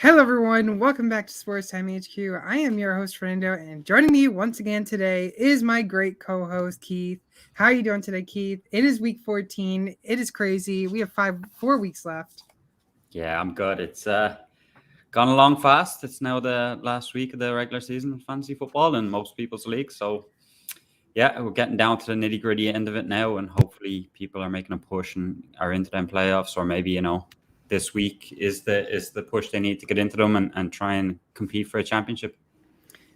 Hello, everyone. Welcome back to Sports Time HQ. I am your host, Fernando, and joining me once again today is my great co-host, Keith. How are you doing today, Keith? It is week 14. It is crazy. We have 4 weeks left. Yeah, I'm good. It's gone along fast. It's now the last week of the regular season of fantasy football in most people's leagues. So, yeah, we're getting down to the nitty gritty end of it now, and hopefully, people are making a push and are into them playoffs, or maybe this week is the push they need to get into them and try and compete for a championship.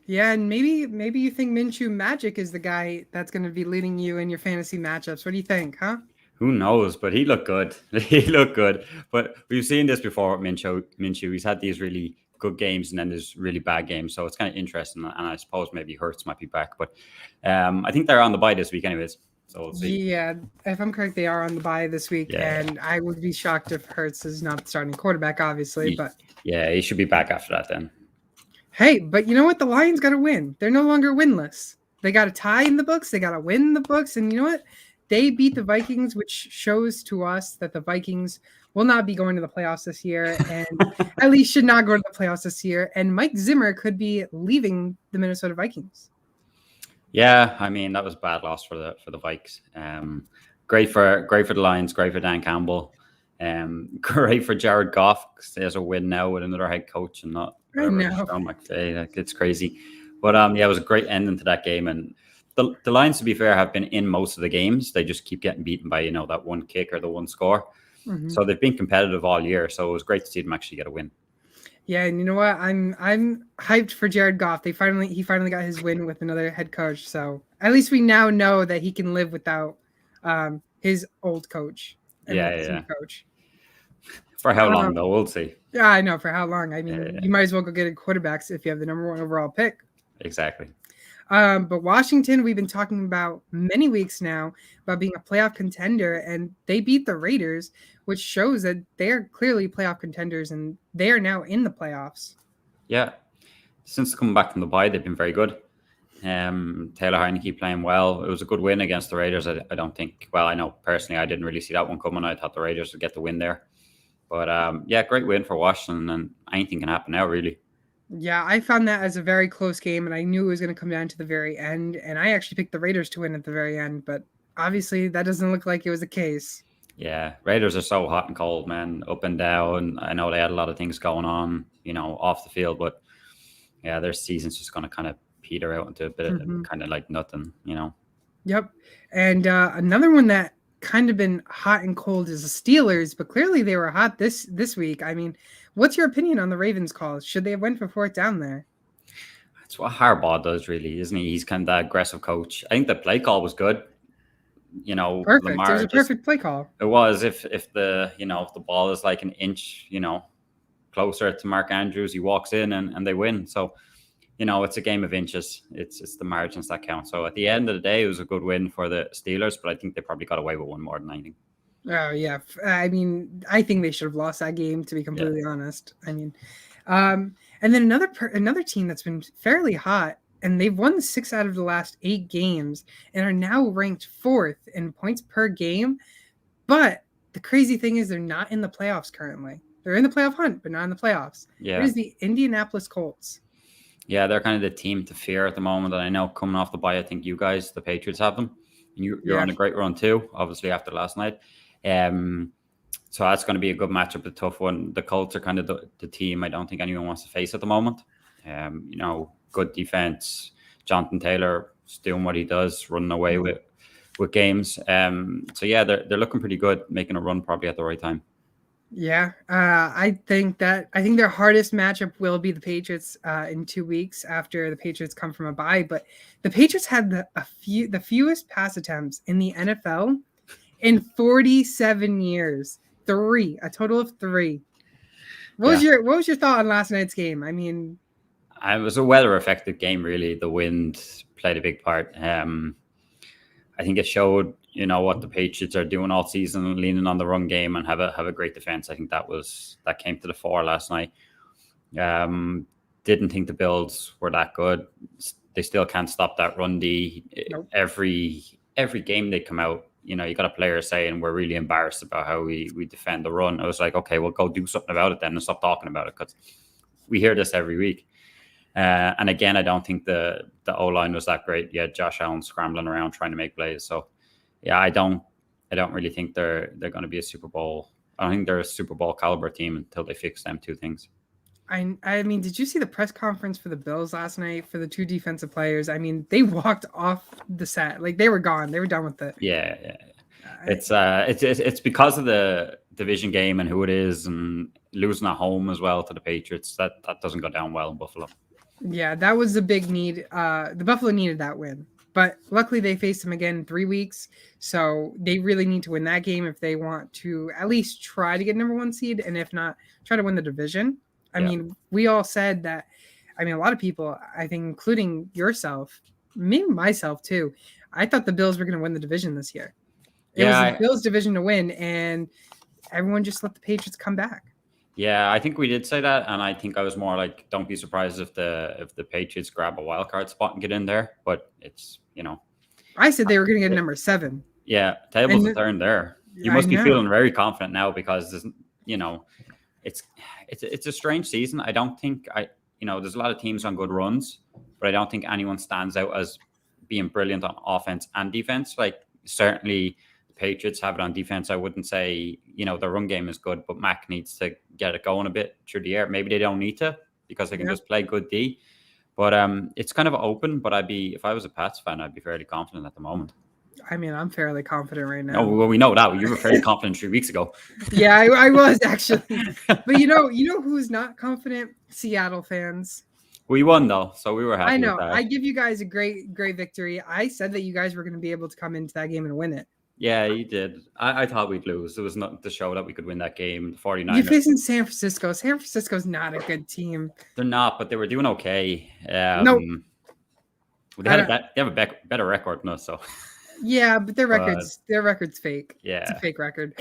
Yeah, and maybe you think Minshew Magic is the guy that's going to be leading you in your fantasy matchups. What do you think, huh? Who knows? But he looked good. He looked good. But we've seen this before with Minshew. He's had these really good games and then there's really bad games. So it's kind of interesting. And I suppose maybe Hurts might be back. But I think they're on the bye this week, anyways. So we'll see. Yeah, if I'm correct, they are on the bye this week, Yeah. and I would be shocked if Hurts is not the starting quarterback, obviously. But Yeah, he should be back after that then. hey, but you know what? The Lions got to win. They're no longer winless. They got a tie in the books. They got to win the books. And you know what? They beat the Vikings, which shows to us that the Vikings will not be going to the playoffs this year and at least should not go to the playoffs this year. And Mike Zimmer could be leaving the Minnesota Vikings. Yeah, I mean, that was a bad loss for the Vikes. Great for the Lions, great for Dan Campbell. Great for Jared Goff because he has a win now with another head coach and not Sean McVay. Like, it's crazy. But yeah, it was a great ending to that game. And the Lions, to be fair, have been in most of the games. They just keep getting beaten by that one kick or the one score. Mm-hmm. So they've been competitive all year. So it was great to see them actually get a win. Yeah, and you know what? I'm hyped for Jared Goff. He finally got his win with another head coach. So at least we now know that he can live without his old coach. Coach. For how long though? We'll see. Yeah, I know for how long. I mean, you might as well go get a quarterbacks if you have the number 1 overall pick. Exactly. But Washington, we've been talking about many weeks now about being a playoff contender, and they beat the Raiders, which shows that they're clearly playoff contenders, and they are now in the playoffs. Yeah. Since coming back from the bye, they've been very good. Taylor Heineke playing well. It was a good win against the Raiders. I don't think, well, I know personally I didn't really see that one coming. I thought the Raiders would get the win there. But yeah, great win for Washington, and anything can happen now, really. Yeah, I found that as a very close game, and I knew it was going to come down to the very end. And I actually picked the Raiders to win at the very end, but obviously that doesn't look like it was the case. Yeah, Raiders are so hot and cold, man, up and down. I know they had a lot of things going on, off the field, but yeah, their season's just going to kind of peter out into a bit of kind of like nothing, Yep. And another one that kind of been hot and cold is the Steelers, but clearly they were hot this week. I mean, what's your opinion on the Ravens calls? Should they have went for 4th down there? That's what Harbaugh does, really, isn't he? He's kind of that aggressive coach. I think the play call was good. Perfect. Lamar, it was a perfect play call. It was. If the if the ball is like an inch, closer to Mark Andrews, he walks in and they win. So, it's a game of inches. It's the margins that count. So at the end of the day, it was a good win for the Steelers, but I think they probably got away with one more than anything. Oh yeah, I mean, I think they should have lost that game, to be completely honest. I mean, and then another team that's been fairly hot, and they've won 6 out of the last 8 games, and are now ranked 4th in points per game. But the crazy thing is, they're not in the playoffs currently. They're in the playoff hunt, but not in the playoffs. Yeah, it is the Indianapolis Colts. Yeah, they're kind of the team to fear at the moment. And I know coming off the bye, I think you guys, the Patriots, have them. And you're on a great run too, obviously, after last night. So that's going to be a good matchup, a tough one. The Colts are kind of the team I don't think anyone wants to face at the moment. Good defense. Jonathan Taylor is doing what he does, running away with games. So yeah, they're looking pretty good, making a run probably at the right time. Yeah, I think their hardest matchup will be the Patriots in 2 weeks after the Patriots come from a bye. But the Patriots had the fewest pass attempts in the NFL in 47 years. A total of 3. What was your thought on last night's game? I mean, it was a weather-affected game, really. The wind played a big part. I think it showed, what the Patriots are doing all season, leaning on the run game and have a great defense. I think that came to the fore last night. Didn't think the Bills were that good. They still can't stop that run D. Nope. Every game they come out, you got a player saying we're really embarrassed about how we defend the run. I was like, okay, well, go do something about it then and stop talking about it, because we hear this every week. And again, I don't think the O-line was that great. Yeah, Josh Allen scrambling around trying to make plays. So yeah, I don't really think they're going to be a Super Bowl. I don't think they're a Super Bowl caliber team until they fix them two things. I mean, did you see the press conference for the Bills last night for the two defensive players? I mean, they walked off the set like they were gone. They were done with it. Yeah. It's because of the division game and who it is, and losing at home as well to the Patriots. That doesn't go down well in Buffalo. Yeah, that was a big need. The Buffalo needed that win, but luckily they faced them again in 3 weeks. So they really need to win that game if they want to at least try to get number 1 seed, and if not, try to win the division. I mean, we all said that. I mean, a lot of people, I think, including yourself, maybe myself too, I thought the Bills were going to win the division this year. It was the Bills' division to win, and everyone just let the Patriots come back. Yeah, I think we did say that, and I think I was more like, don't be surprised if the Patriots grab a wild card spot and get in there. But it's, I said they were going to get number 7. Yeah, tables are turned there. You must be feeling very confident now because there's, it's a strange season. I don't think there's a lot of teams on good runs, but I don't think anyone stands out as being brilliant on offense and defense. Like certainly the Patriots have it on defense. I wouldn't say, their run game is good, but Mac needs to get it going a bit through the air. Maybe they don't need to because they can just play good D. But it's kind of open, but if I was a Pats fan, I'd be fairly confident at the moment. I mean, I'm fairly confident right now. Oh, well, we know that. You were fairly confident 3 weeks ago. Yeah, I was actually. But you know who's not confident? Seattle fans. We won though, so we were happy. I know. With that. I give you guys a great victory. I said that you guys were going to be able to come into that game and win it. Yeah, you did. I thought we'd lose. It was not to show that we could win that game. The 49ers. You're facing San Francisco. San Francisco's not a good team. They're not, but they were doing okay. No. They have a better record than us, so. Yeah, but their record's fake. Yeah. It's a fake record.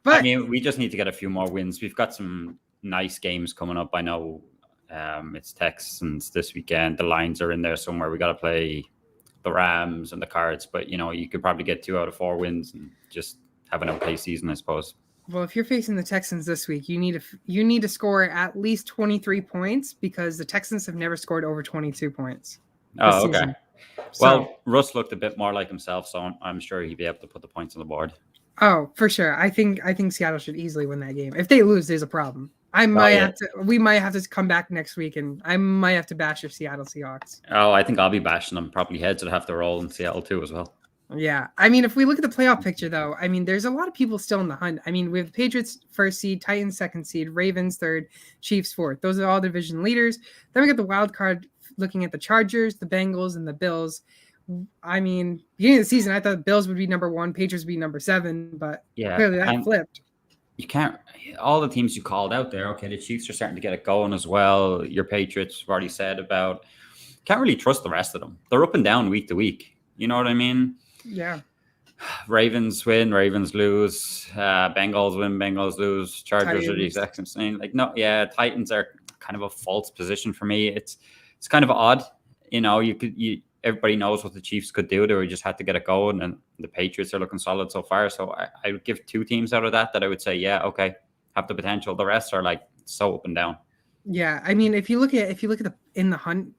But I mean, we just need to get a few more wins. We've got some nice games coming up. I know it's Texans this weekend. The Lions are in there somewhere. We got to play the Rams and the Cards, but you could probably get 2 out of 4 wins and just have an okay season, I suppose. Well, if you're facing the Texans this week, you need to score at least 23 points because the Texans have never scored over 22 points. Oh, okay. Well, Russ looked a bit more like himself, so I'm sure he'd be able to put the points on the board. Oh, for sure. I think Seattle should easily win that game. If they lose, there's a problem. We might have to come back next week, and I might have to bash your Seattle Seahawks. Oh, I think I'll be bashing them. Probably heads would have to roll in Seattle too as well. Yeah. I mean, if we look at the playoff picture, though, I mean, there's a lot of people still in the hunt. I mean, we have the Patriots 1st seed, Titans 2nd seed, Ravens 3rd, Chiefs 4th. Those are all division leaders. Then we got the wild card looking at the Chargers, the Bengals, and the Bills. I mean, beginning of the season, I thought the Bills would be number 1, Patriots would be number 7, but clearly that flipped. You can't, all the teams you called out there, okay, the Chiefs are starting to get it going as well. Your Patriots, have already said about, can't really trust the rest of them. They're up and down week to week. You know what I mean? Yeah. Ravens win, Ravens lose. Bengals win, Bengals lose. Chargers are the exact same. Titans are kind of a false position for me. It's kind of odd. Everybody knows what the Chiefs could do. They just had to get it going, and the Patriots are looking solid so far. So I would give 2 teams out of that I would say, yeah, okay, have the potential. The rest are like so up and down. Yeah, I mean, if you look at the in the hunt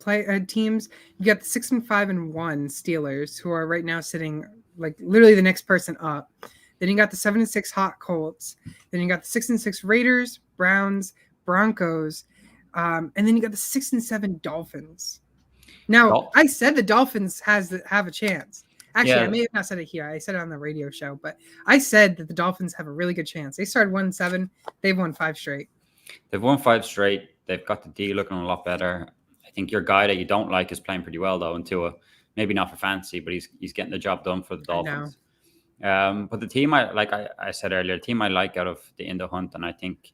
teams, you got the 6-5-1 Steelers, who are right now sitting like literally the next person up. Then you got the 7-6 hot Colts. Then you got the 6-6 Raiders, Browns, Broncos, and then you got the 6-7 Dolphins. Now, I said the Dolphins have a chance. Actually, I may have not said it here. I said it on the radio show, but I said that the Dolphins have a really good chance. They started 1-7. They've won 5 straight. They've won 5 straight. They've got the D looking a lot better. I think your guy that you don't like is playing pretty well, though, and Tua. Maybe not for fantasy, but he's getting the job done for the Dolphins. But the team, I said earlier, the team I like out of the in the hunt, and I think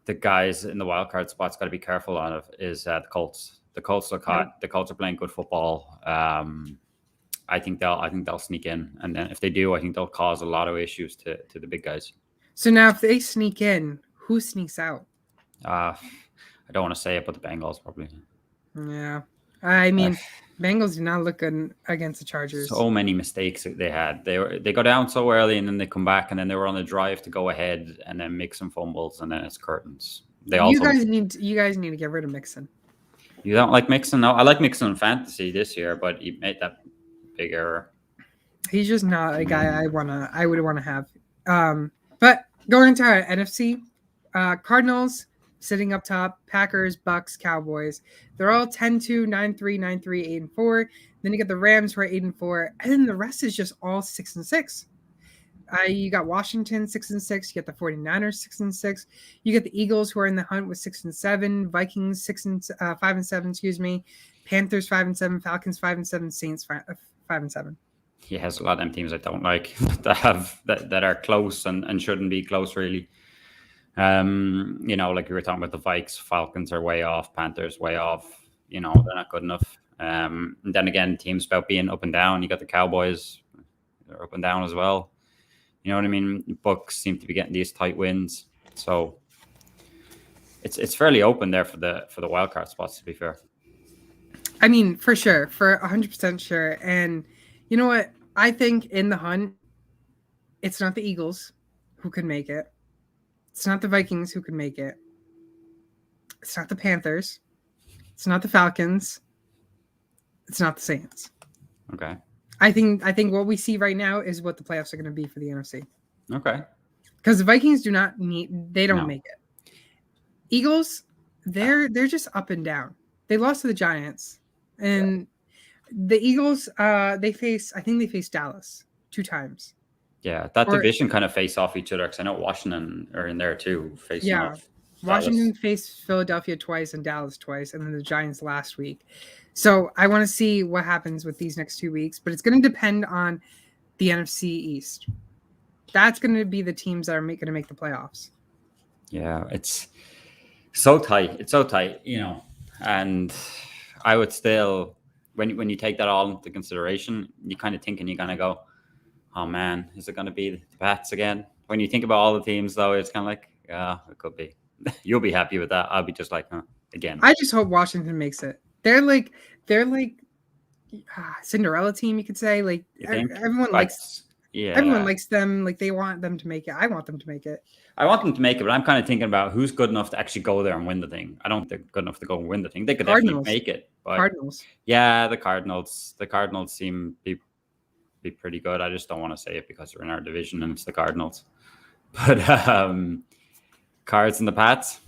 the guys in the wildcard spot's got to be careful on is the Colts. The Colts look hot. The Colts are playing good football. I think they'll sneak in, and then if they do, I think they'll cause a lot of issues to the big guys. So now, if they sneak in, who sneaks out? I don't want to say it, but the Bengals probably. Yeah, I mean, Bengals do not look good against the Chargers. So many mistakes they had. They go down so early, and then they come back, and then they were on a drive to go ahead, and then make some fumbles, and then it's curtains. They You also guys need to get rid of Mixon. You don't like Mixon? No, I like Mixon in fantasy this year, but you made that big error. He's just not a guy I would want to have. But going into our NFC, Cardinals sitting up top, Packers, Bucks, Cowboys. They're all 10-2, 9-3, 9-3, 8-4. Then you get the Rams who are 8-4, and then the rest is just all 6-6. You got Washington 6-6. You get the 49ers 6-6. You get the Eagles who are in the hunt with 6-7. Vikings 5-7. Excuse me. Panthers 5-7. Falcons 5-7. Saints 5-7. He has a lot of them teams I don't like that are close and shouldn't be close really. Like we were talking about the Vikes, Falcons are way off, Panthers way off. They're not good enough. And then again, teams about being up and down. You got the Cowboys, they're up and down as well. You know what I mean? Bucks seem to be getting these tight wins, so it's fairly open there for the wildcard spots. To be fair, I mean, for sure, for 100% sure. And you know what? I think in the hunt, it's not the Eagles who can make it. It's not the Vikings who can make it. It's not the Panthers. It's not the Falcons. It's not the Saints. Okay. I think what we see right now is what the playoffs are going to be for the NFC. Okay. Because the Vikings don't make it. Eagles, they're just up and down. They lost to the Giants. And the Eagles, they face Dallas 2 times. Yeah, that division kind of face off each other because I know Washington are in there too, facing off. Washington faced Philadelphia twice and Dallas twice, and then the Giants last week. So I want to see what happens with these next 2 weeks, but it's going to depend on the NFC East. That's going to be the teams that are going to make the playoffs. Yeah, it's so tight. It's so tight, and I would still, when you take that all into consideration, you kind of thinking you're going to go, oh man, is it going to be the Pats again? When you think about all the teams, though, it's kind of like, yeah, it could be. You'll be happy with that. I'll be just like, again. I just hope Washington makes it. They're like Cinderella team, you could say. Like everyone likes them. Like they want them to make it. I want them to make it. I want them to make it, but I'm kind of thinking about who's good enough to actually go there and win the thing. I don't think they're good enough to go and win the thing. They could definitely make it. But Cardinals. Yeah, the Cardinals. The Cardinals seem to be pretty good. I just don't want to say it because they're in our division and it's the Cardinals. But Cards and the Pats.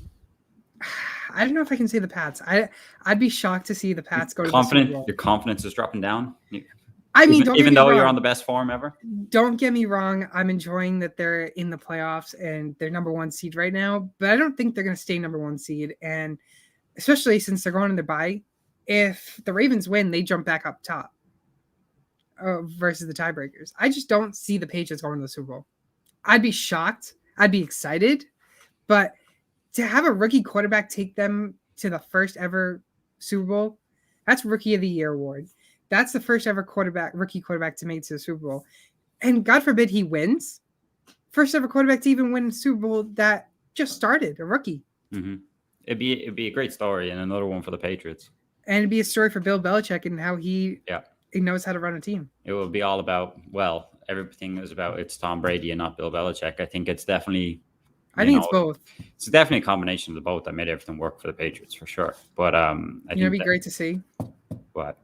I don't know if I can say the Pats. I'd be shocked to see the Pats go to the Super Bowl. Your confidence is dropping down. I mean, even though you're on the best form ever. Don't get me wrong. I'm enjoying that they're in the playoffs and they're number 1 seed right now, but I don't think they're going to stay number 1 seed. And especially since they're going in their bye, if the Ravens win, they jump back up top versus the tiebreakers. I just don't see the Patriots going to the Super Bowl. I'd be shocked. I'd be excited, but to have a rookie quarterback take them to the first ever Super Bowl, that's Rookie of the Year award. That's the first ever rookie quarterback to make it to the Super Bowl. And God forbid he wins. First ever quarterback to even win a Super Bowl that just started, a rookie. Mm-hmm. It'd be a great story and another one for the Patriots. And it'd be a story for Bill Belichick and how he knows how to run a team. It will be all about, everything is about it's Tom Brady and not Bill Belichick. I think it's definitely... it's both. It's definitely a combination of the both that made everything work for the Patriots for sure. But I think it'd be great to see. What?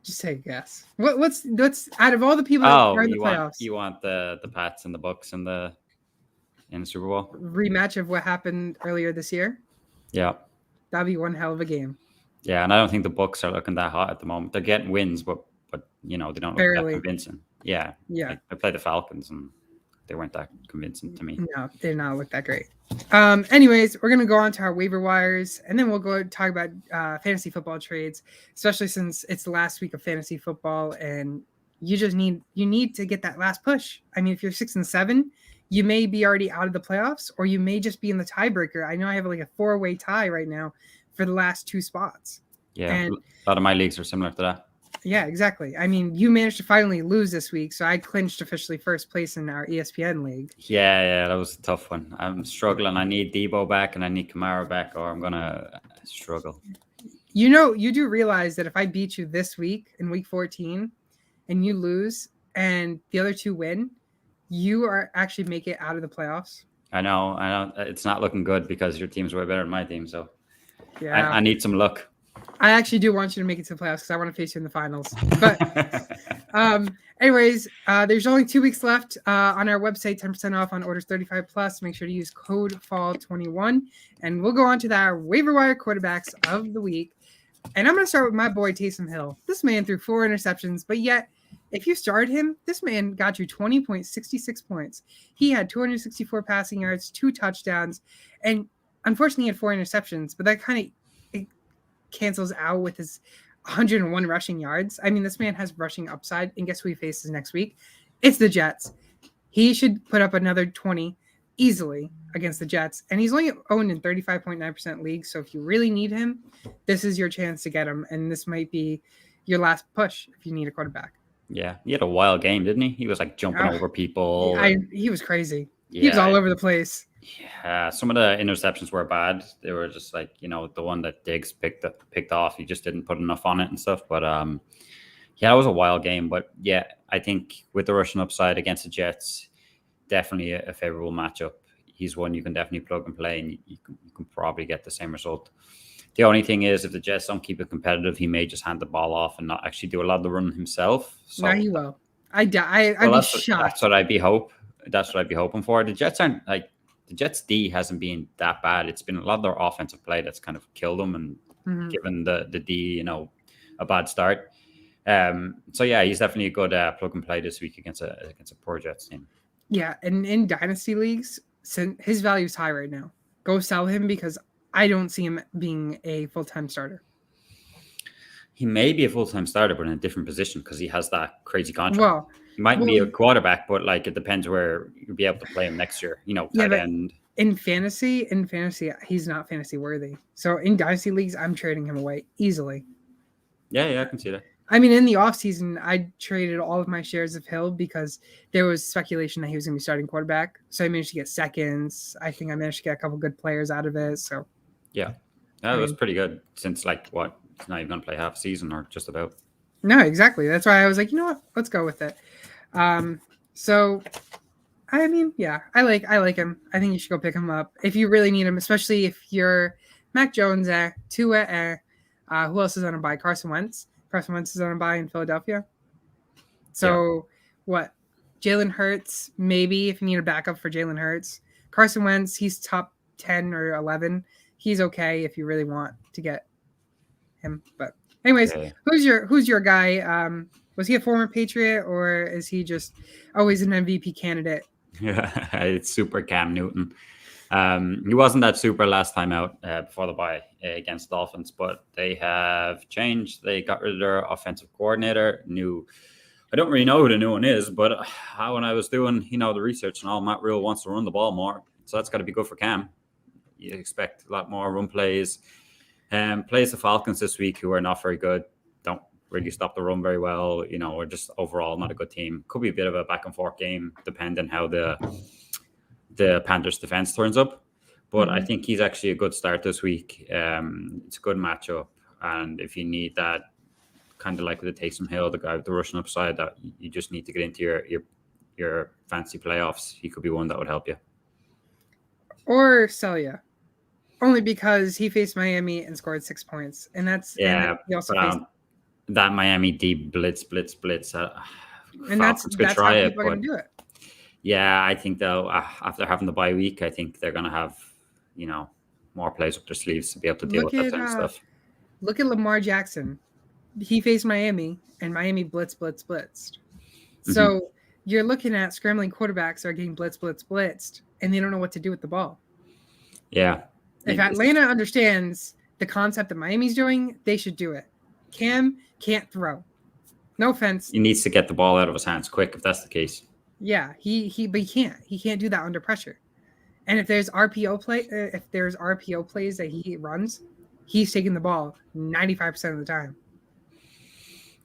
Just take a guess. What's out of all the people that are in the playoffs? You want the Pats and the Bucks in the Super Bowl rematch of what happened earlier this year? Yeah, that'd be one hell of a game. Yeah, and I don't think the Bucks are looking that hot at the moment. They're getting wins, but they don't look that convincing. Yeah. Like, they played the Falcons and they weren't that convincing to me. No, they did not look that great. Anyways, we're going to go on to our waiver wires, and then we'll go talk about fantasy football trades, especially since it's the last week of fantasy football, and you need to get that last push. I mean, if you're 6-7, you may be already out of the playoffs, or you may just be in the tiebreaker. I know I have like a 4-way tie right now for the last 2 spots. Yeah, and a lot of my leagues are similar to that. Yeah, exactly. I mean, you managed to finally lose this week, so I clinched officially first place in our ESPN league. Yeah, that was a tough one. I'm struggling. I need Debo back and I need Kamara back, or I'm gonna struggle. You do realize that if I beat you this week in week 14 and you lose and the other 2 win, you are actually make it out of the playoffs. I know. It's not looking good because your team's way better than my team. So Yeah. I need some luck. I actually do want you to make it to the playoffs because I want to face you in the finals. But anyways, there's only 2 weeks left on our website, 10% off on orders 35 plus. Make sure to use code fall21. And we'll go on to our waiver wire quarterbacks of the week. And I'm going to start with my boy Taysom Hill. This man threw 4 interceptions, but yet if you started him, this man got you 20.66 points. He had 264 passing yards, 2 touchdowns, and unfortunately he had 4 interceptions, but that kind of cancels out with his 101 rushing yards. I mean, this man has rushing upside, and guess who he faces next week? It's the Jets. He should put up another 20 easily against the Jets, and he's only owned in 35.9% leagues, so if you really need him, this is your chance to get him, and this might be your last push if you need a quarterback. Yeah, he had a wild game, didn't he? He was like jumping over people. He was crazy. Yeah, he was all over the place. Yeah, some of the interceptions were bad. They were just like, the one that Diggs picked off. He just didn't put enough on it and stuff. But yeah, it was a wild game. But yeah, I think with the rushing upside against the Jets, definitely a favorable matchup. He's one you can definitely plug and play, and you can probably get the same result. The only thing is, if the Jets don't keep it competitive, he may just hand the ball off and not actually do a lot of the run himself. So, no, he will. I'd be shocked. That's what I'd be hoping for. The Jets aren't like the Jets D hasn't been that bad. It's been a lot of their offensive play that's kind of killed them and given the D, a bad start. So yeah, he's definitely a good plug and play this week against a poor Jets team. Yeah, and in dynasty leagues, his value is high right now. Go sell him because I don't see him being a full-time starter. He may be a full-time starter, but in a different position because he has that crazy contract. Well, he might be a quarterback, but like it depends where you'll be able to play him next year. Tight end. In fantasy, he's not fantasy worthy. So in dynasty leagues, I'm trading him away easily. Yeah, I can see that. I mean, in the offseason, I traded all of my shares of Hill because there was speculation that he was going to be starting quarterback. So I managed to get seconds. I think I managed to get a couple good players out of it. So yeah, that was pretty good since he's not even going to play half a season or just about. No, exactly. That's why I was like, you know what? Let's go with it. So, I mean, yeah, I like him. I think you should go pick him up if you really need him, especially if you're Mac Jones, Tua, who else is on a bye? Carson Wentz. Carson Wentz is on a bye in Philadelphia. So, what? Jalen Hurts, maybe if you need a backup for Jalen Hurts. Carson Wentz, he's top 10 or 11. He's okay if you really want to get him. But anyways, who's your guy? Was he a former Patriot or is he just always an MVP candidate? Yeah, it's super Cam Newton. He wasn't that super last time out before the bye against Dolphins, but they have changed. They got rid of their offensive coordinator. I don't really know who the new one is, but when I was doing the research and all, Matt Rule wants to run the ball more, so that's got to be good for Cam. You expect a lot more run plays. Plays the Falcons this week, who are not very good. Don't really stop the run very well. Or just overall not a good team. Could be a bit of a back and forth game, depending how the Panthers defense turns up. But I think he's actually a good start this week. It's a good matchup. And if you need that, kind of like with the Taysom Hill, the guy with the rushing upside, that you just need to get into your fancy playoffs, he could be one that would help you. Or sell you. Only because he faced Miami and scored 6 points. And that's he also faced that Miami D blitz. And that's how people are going to do it. Yeah, I think though after having the bye week, I think they're going to have more plays up their sleeves to be able to deal with that kind of stuff. Look at Lamar Jackson. He faced Miami, and Miami blitzed. So you're looking at scrambling quarterbacks that are getting blitzed, and they don't know what to do with the ball. Yeah. If Atlanta understands the concept that Miami's doing, they should do it. Cam can't throw. No offense. He needs to get the ball out of his hands quick if that's the case. Yeah, but he can't. He can't do that under pressure. And if there's RPO plays that he runs, he's taking the ball 95% of the time.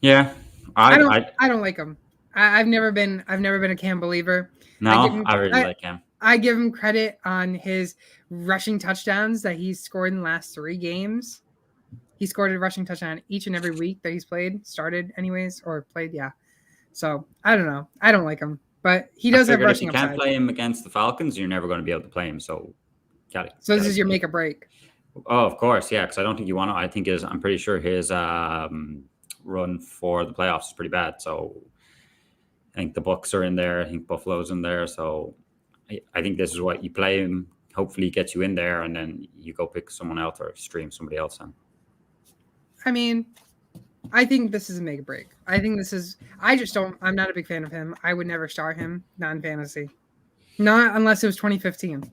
Yeah, I don't like him. I've never been a Cam believer. No, I really like Cam. I give him credit on his rushing touchdowns that he's scored in the last 3 games. He scored a rushing touchdown each and every week that he's played, started anyways, or played, yeah. So, I don't know. I don't like him. but he I does have figured if you rushing can't upside. play him against the Falcons, you're never going to be able to play him. So, So this is your make or break. Oh, of course, yeah. Because I don't think you want to. I think I'm pretty sure his run for the playoffs is pretty bad. So I think the Bucks are in there. I think Buffalo's in there. So I think this is what you play him. Hopefully, he gets you in there, and then you go pick someone else or stream somebody else in. I mean, I think this is a make or break. I think this is. I just don't. I'm not a big fan of him. I would never start him non fantasy, not unless it was 2015.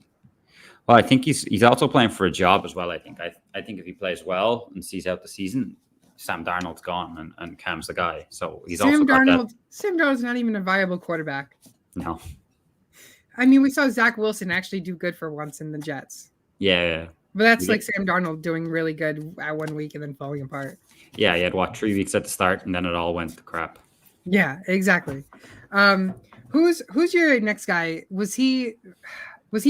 Well, I think he's also playing for a job as well. I think if he plays well and sees out the season, Sam Darnold's gone and Cam's the guy. So he's also got that. Sam Darnold's not even a viable quarterback. No. I mean, we saw Zach Wilson actually do good for once in the Jets. Yeah. But that's like Sam Darnold doing really good at 1 week and then falling apart. Yeah, he had 3 weeks at the start, and then it all went to crap. Yeah, exactly. Who's your next guy? Was he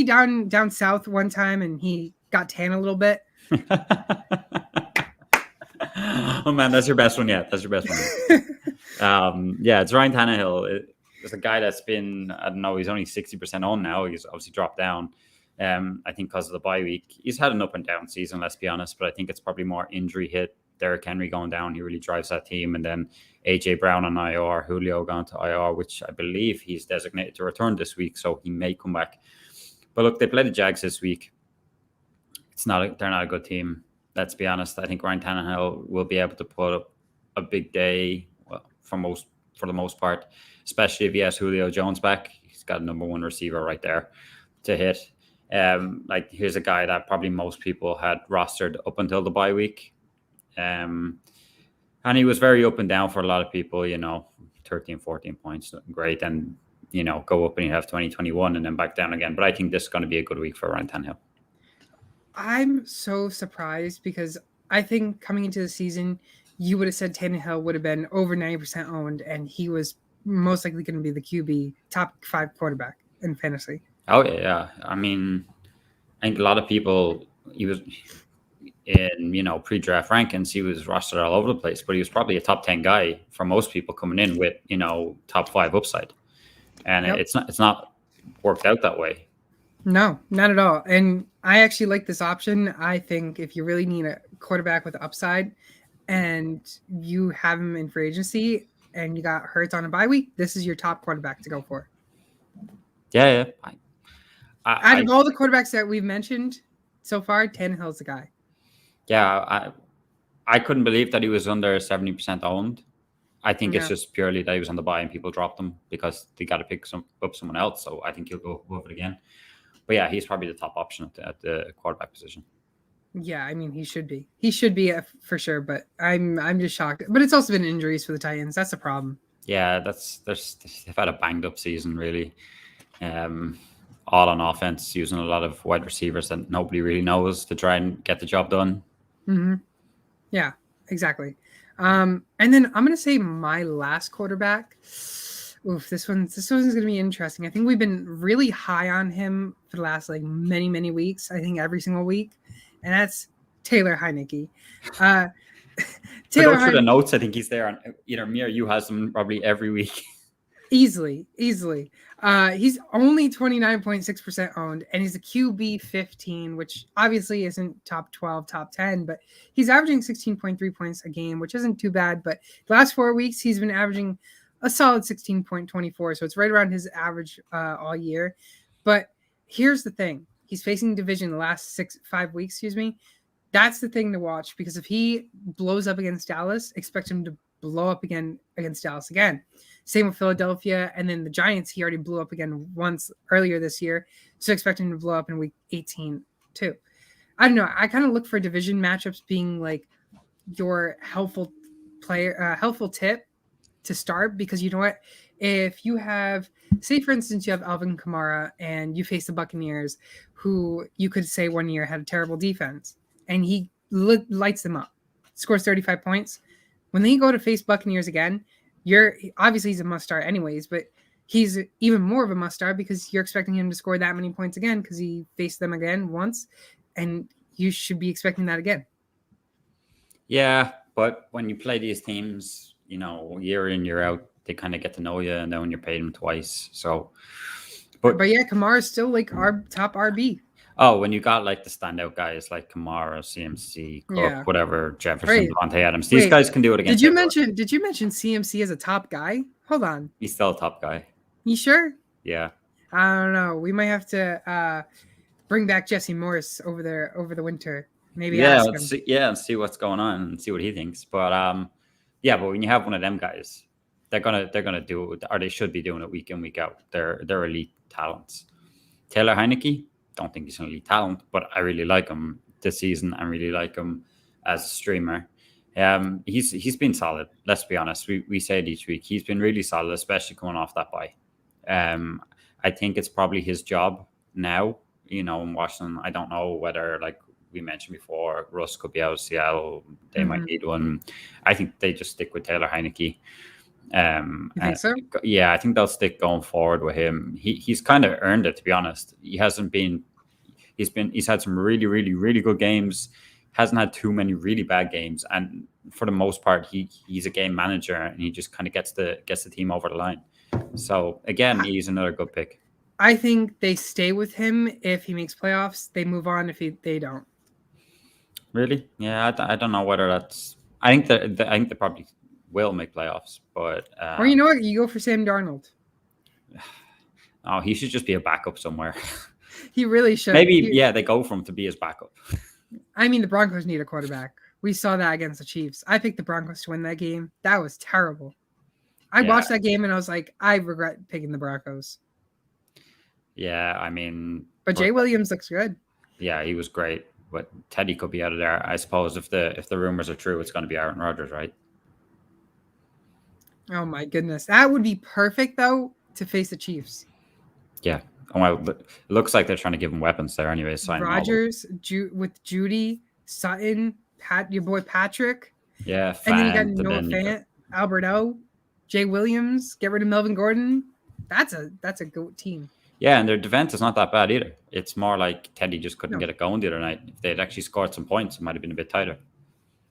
down south one time and he got tan a little bit? Oh man, that's your best one yet. That's your best one yet. Yeah, it's Ryan Tannehill. It's a guy that's been, I don't know, he's only 60% on now. He's obviously dropped down. I think because of the bye week. He's had an up and down season, let's be honest, but I think it's probably more injury hit. Derrick Henry going down, he really drives that team. And then AJ Brown on IR, Julio gone to IR, which I believe he's designated to return this week, so he may come back. But look, they play the Jags this week. They're not a good team. Let's be honest. I think Ryan Tannehill will be able to put up a big day, for the most part, especially if he has Julio Jones back. He's got a number one receiver right there to hit. Here's a guy that probably most people had rostered up until the bye week. And he was very up and down for a lot of people, 13, 14 points, great. And, go up and you have 2021 and then back down again. But I think this is going to be a good week for Ryan Tannehill. I'm so surprised because I think coming into the season, you would have said Tannehill would have been over 90% owned, and he was most likely going to be the QB top 5 quarterback in fantasy. Oh, yeah. I mean, I think a lot of people, he was in, pre-draft rankings, he was rostered all over the place, but he was probably a top 10 guy for most people coming in with, top 5 upside. And it's not worked out that way. No, not at all. And I actually like this option. I think if you really need a quarterback with upside and you have him in free agency and you got Hurts on a bye week, this is your top quarterback to go for. Yeah. Out of all the quarterbacks that we've mentioned so far, Tannehill's the guy. Yeah, I couldn't believe that he was under 70% owned. I think it's just purely that he was on the buy and people dropped him because they got to pick up someone else. So I think he'll go above it again. But yeah, he's probably the top option at the quarterback position. Yeah, I mean, he should be. He should be for sure. But I'm just shocked. But it's also been injuries for the Titans. That's a problem. Yeah, they've had a banged up season really. All on offense, using a lot of wide receivers that nobody really knows to try and get the job done. Mm-hmm. Yeah, exactly. And then I'm gonna say my last quarterback. Oof, this one's gonna be interesting. I think we've been really high on him for the last many weeks. I think every single week, and that's Taylor Heinicke. Taylor go through the notes. I think he's there on either me or you has him probably every week. Easily. He's only 29.6% owned, and he's a QB 15, which obviously isn't top 12, top 10, but he's averaging 16.3 points a game, which isn't too bad. But the last 4 weeks, he's been averaging a solid 16.24, so it's right around his average all year. But here's the thing. He's facing division the last 5 weeks, That's the thing to watch, because if he blows up against Dallas, expect him to blow up again against Dallas again. Same with Philadelphia, and then the Giants, he already blew up again once earlier this year, so expect him to blow up in week 18 too. I don't know. I kind of look for division matchups being like your helpful tip to start, because you know what? If you have, say for instance, you have Alvin Kamara and you face the Buccaneers, who you could say 1 year had a terrible defense, and he lights them up, scores 35 points. When they go to face Buccaneers again, obviously he's a must start anyways, but he's even more of a must start because you're expecting him to score that many points again because he faced them again once, and you should be expecting that again. Yeah, but when you play these teams, year in, year out, they kind of get to know you, and then when you're paid them twice. So, but yeah, Kamara is still like our top RB. Oh, when you got like the standout guys like Kamara, CMC, Cook, whatever, Jefferson, Devontae Adams, these guys can do it against. Did you mention CMC as a top guy? Hold on, he's still a top guy. You sure? Yeah. I don't know. We might have to bring back Jesse Morris over there over the winter. Maybe ask him. And see what's going on and see what he thinks. But but when you have one of them guys, they're gonna do it, or they should be doing it week in, week out. They're elite talents. Taylor Heineke, don't think he's an elite talent, but I really like him this season. I really like him as a streamer. He's been solid. Let's be honest. We say it each week. He's been really solid, especially coming off that bye. I think it's probably his job now. In Washington, I don't know whether, like we mentioned before, Russ could be out of Seattle. They might need one. I think they just stick with Taylor Heineke. You think so? Yeah, I think they'll stick going forward with him. He's kind of earned it, to be honest. He's had some really, really, really good games. Hasn't had too many really bad games, and for the most part, he's a game manager, and he just kind of gets the team over the line. So again, he's another good pick. I think they stay with him if he makes playoffs. They move on if they don't. Really? Yeah, I don't know whether that's. I think they probably will make playoffs, but or you know what? You go for Sam Darnold. Oh, he should just be a backup somewhere. He really should. Maybe they go for him to be his backup. I mean, the Broncos need a quarterback. We saw that against the Chiefs. I picked the Broncos to win that game. That was terrible. I watched that game and I was like, I regret picking the Broncos. Yeah, I mean, but Jay Williams looks good. Yeah, he was great. But Teddy could be out of there. I suppose if the rumors are true, it's going to be Aaron Rodgers, right? Oh my goodness, that would be perfect though to face the Chiefs. Yeah. Well, it looks like they're trying to give him weapons there anyway. Rodgers, with Judy, Sutton, your boy Patrick. Yeah, Fant, and then you got Noah Fant, Alberto, Jay Williams. Get rid of Melvin Gordon. That's a goat team. Yeah, and their defense is not that bad either. It's more like Teddy just couldn't get it going the other night. If they'd actually scored some points, it might have been a bit tighter.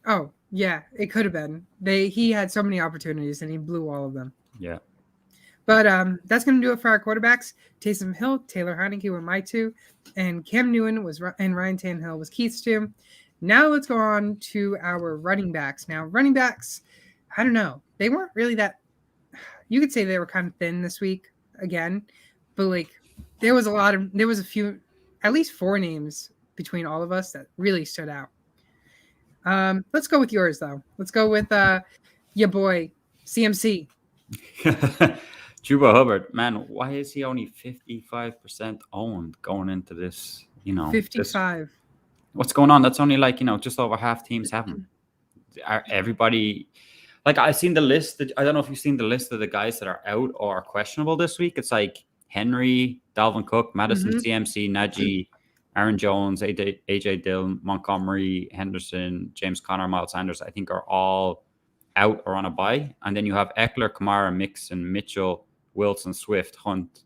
Oh yeah, it could have been. He had so many opportunities and he blew all of them. Yeah. But that's going to do it for our quarterbacks. Taysom Hill, Taylor Heineke were my two, and Cam Newton and Ryan Tannehill was Keith's two. Now let's go on to our running backs. Now running backs, I don't know. They weren't really that. You could say they were kind of thin this week again, but like there was a few, at least 4 names between all of us that really stood out. Let's go with yours though. Let's go with your boy CMC. Chuba Hubbard, man, why is he only 55% owned going into this? 55. What's going on? That's only like just over half teams have him. Everybody, like I've seen the list. I don't know if you've seen the list of the guys that are out or questionable this week. It's like Henry, Dalvin Cook, Madison, CMC, Najee, Aaron Jones, AJ Dillon, Montgomery, Henderson, James Conner, Miles Sanders. I think are all out or on a bye, and then you have Eckler, Kamara, Mixon, Mitchell, Wilson, Swift, Hunt,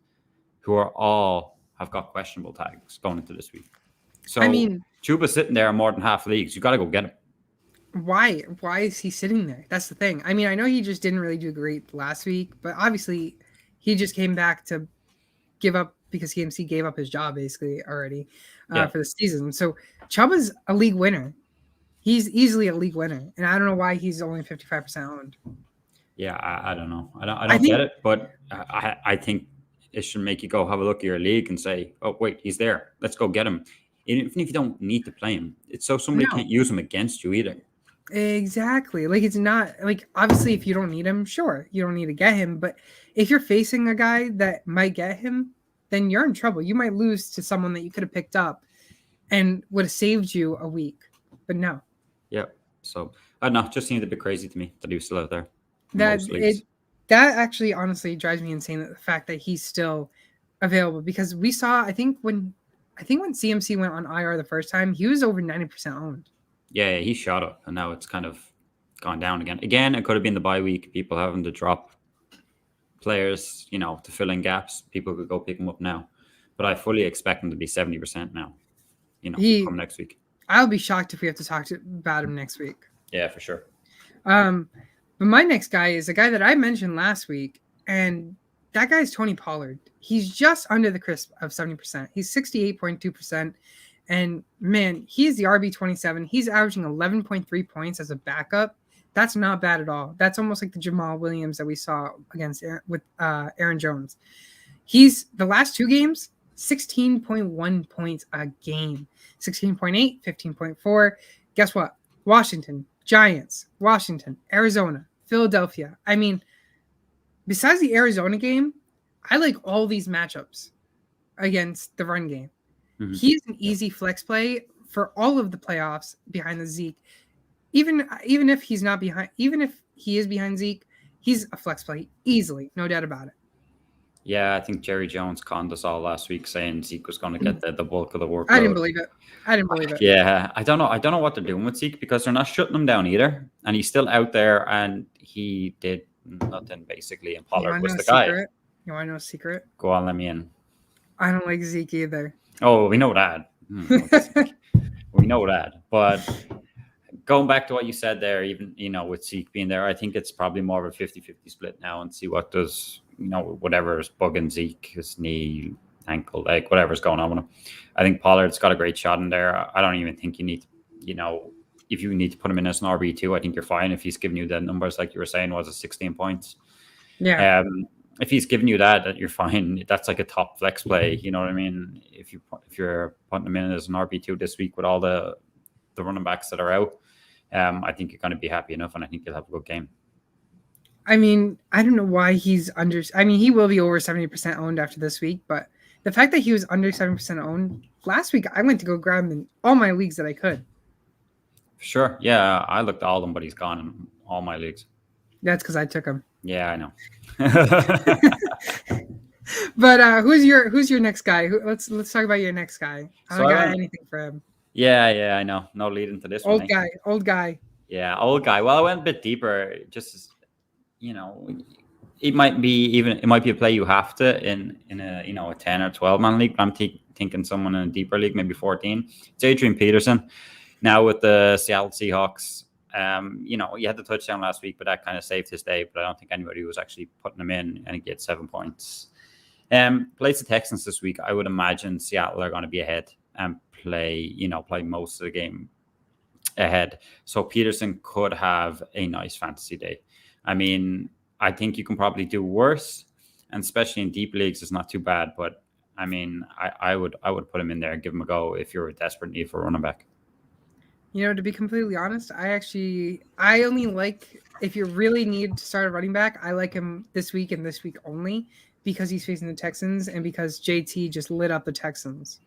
who are all have got questionable tags going into this week. So I mean, Chuba's sitting there in more than half leagues. You got to go get him. Why is he sitting there? That's the thing. I mean, I know he just didn't really do great last week, but obviously he just came back to give up because CMC gave up his job basically already for the season. So Chuba's a league winner. He's easily a league winner, and I don't know why he's only 55% owned. Yeah, I don't know. I don't get it, but I think it should make you go have a look at your league and say, oh, wait, he's there. Let's go get him. Even if you don't need to play him, it's so somebody can't use him against you either. Exactly. Like, it's not like, obviously, if you don't need him, sure, you don't need to get him. But if you're facing a guy that might get him, then you're in trouble. You might lose to someone that you could have picked up and would have saved you a week. But no. Yeah. So I don't know. It just seemed a bit crazy to me that he was still out there. That actually honestly drives me insane. The fact that he's still available, because we saw, I think when CMC went on IR the first time, he was over 90% owned. Yeah, he shot up, and now it's kind of gone down again. Again, it could have been the bye week. People having to drop players, to fill in gaps. People could go pick him up now, but I fully expect him to be 70% now. Come next week. I'll be shocked if we have to talk about him next week. Yeah, for sure. But my next guy is a guy that I mentioned last week, and that guy is Tony Pollard. He's just under the crisp of 70%. He's 68.2%. And man, he's the RB27. He's averaging 11.3 points as a backup. That's not bad at all. That's almost like the Jamal Williams that we saw against Aaron Jones. He's the last 2 games, 16.1 points a game, 16.8, 15.4. Guess what? Washington, Giants, Washington, Arizona, Philadelphia. I mean, besides the Arizona game, I like all these matchups against the run game. Mm-hmm. He's an easy flex play for all of the playoffs behind the Zeke. Even if he's not behind, even if he is behind Zeke, he's a flex play easily, no doubt about it. Yeah, I think Jerry Jones conned us all last week saying Zeke was going to get the bulk of the workload. I didn't believe it. Yeah, I don't know what they're doing with Zeke because they're not shutting him down either, and he's still out there, and he did nothing basically. And Pollard was the guy. You want to know a secret? Go on, let me in. I don't like Zeke either. Oh, we know that. We know that, but going back to what you said there, even with Zeke being there, I think it's probably more of a 50-50 split now, and see what does whatever's bugging Zeke, his knee, ankle, leg, whatever's going on with him. I think Pollard's got a great shot in there. I don't even think you need to, if you need to put him in as an RB2, I think you're fine. If he's giving you the numbers like you were saying, was it 16 points? Yeah. If he's giving you that you're fine. That's like a top flex play. You know what I mean? If you're putting him in as an RB2 this week with all the running backs that are out, I think you're going to be happy enough, and I think you'll have a good game. I mean, I don't know why he's under. I mean, he will be over 70% owned after this week, but the fact that he was under 7% owned last week, I went to go grab him in all my leagues that I could. Sure. Yeah, I looked at all of them, but he's gone in all my leagues. That's because I took him. Yeah, I know. But who's your next guy? Let's talk about your next guy. I don't got anything for him. Yeah, I know. No lead into this old one. Old guy. Yeah, old guy. Well, I went a bit deeper. Just it might be a play you have to in a 10 or 12 man league. But I'm thinking someone in a deeper league, maybe 14. It's Adrian Peterson. Now with the Seattle Seahawks, he had the touchdown last week, but that kind of saved his day. But I don't think anybody was actually putting him in, and he gets 7 points. Plays the Texans this week. I would imagine Seattle are going to be ahead and play most of the game ahead. So Peterson could have a nice fantasy day. I mean, I think you can probably do worse, and especially in deep leagues, it's not too bad. But I mean, I would put him in there and give him a go if you're a desperate need for a running back. To be completely honest, I only like, if you really need to start a running back, I like him this week and this week only because he's facing the Texans and because JT just lit up the Texans.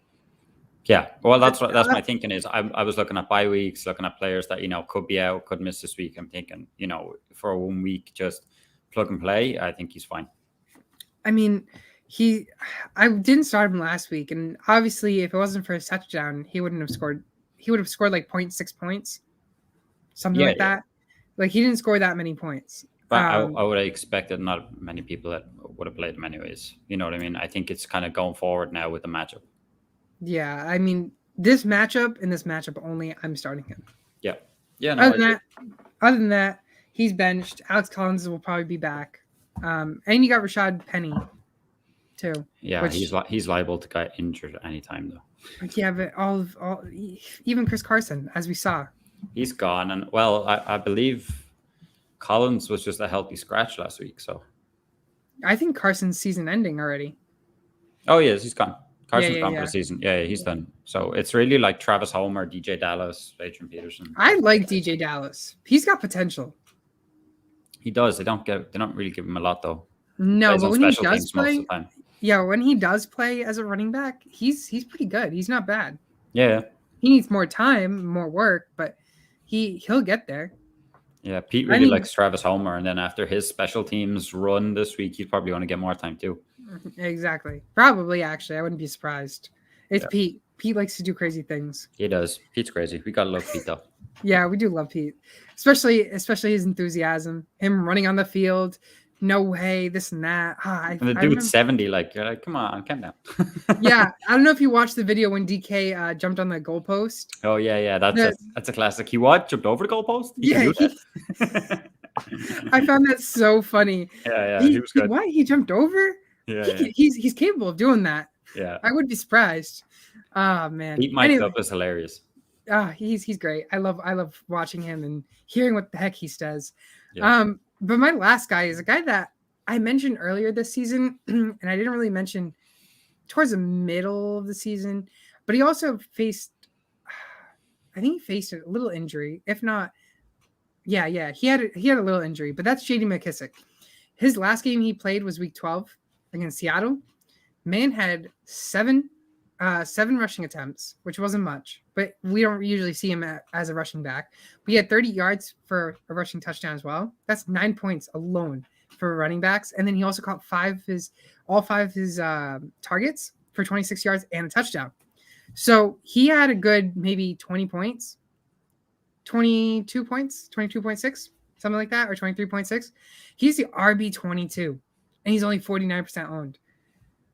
Yeah, well, that's my thinking is I was looking at bye weeks, looking at players that could be out, could miss this week. I'm thinking for 1 week just plug and play. I think he's fine. I mean, I didn't start him last week, and obviously if it wasn't for his touchdown, he wouldn't have scored. He would have scored like 0.6 points, something like that. Like he didn't score that many points. But I would have expected not many people that would have played him anyways. You know what I mean? I think it's kind of going forward now with the matchup. Yeah, I mean, this matchup and this matchup only, I'm starting him. Yeah. Yeah. No, other than that, he's benched. Alex Collins will probably be back. And you got Rashad Penny too. Yeah, he's liable to get injured at any time though. Yeah, but all even Chris Carson, as we saw. He's gone. And well, I believe Collins was just a healthy scratch last week. So I think Carson's season ending already. Oh yes, he's gone. Carson's gone for the season. Yeah, he's done. So it's really like Travis Homer, DJ Dallas, Adrian Peterson. I like DJ Dallas. He's got potential. He does. They don't really give him a lot though. No, but when he does play, when he does play as a running back, he's pretty good. He's not bad. Yeah. He needs more time, more work, but he'll get there. Yeah, Pete really likes Travis Homer, and then after his special teams run this week, he's probably going to get more time too. Exactly. Probably, actually. I wouldn't be surprised. It's Pete. Pete likes to do crazy things. He does. Pete's crazy. We got to love Pete, though. Yeah, we do love Pete. Especially his enthusiasm. Him running on the field. No way, this and that. And the dude's 70. You're like, come on, calm down. Yeah, I don't know if you watched the video when DK jumped on the goalpost. Oh, yeah. That's a classic. He what? Jumped over the goalpost? I found that so funny. Yeah, he was good. What? He jumped over? Yeah. He's capable of doing that. Yeah. I would be surprised. Oh man. Pete Mike Anyway, up is hilarious. he's great. I love watching him and hearing what the heck he says. Yeah. But my last guy is a guy that I mentioned earlier this season, and I didn't really mention towards the middle of the season. But he also faced, I think he faced a little injury, if not. Yeah, he had a little injury, but that's J.D. McKissic. His last game he played was Week 12 against Seattle. Man had seven rushing attempts, which wasn't much, but we don't usually see him as a rushing back. We had 30 yards for a rushing touchdown as well. That's 9 points alone for running backs, and then he also caught all five of his targets for 26 yards and a touchdown. So he had a good maybe 20 points. 22 points, 22.6, something like that, or 23.6. He's the RB22, and he's only 49% owned.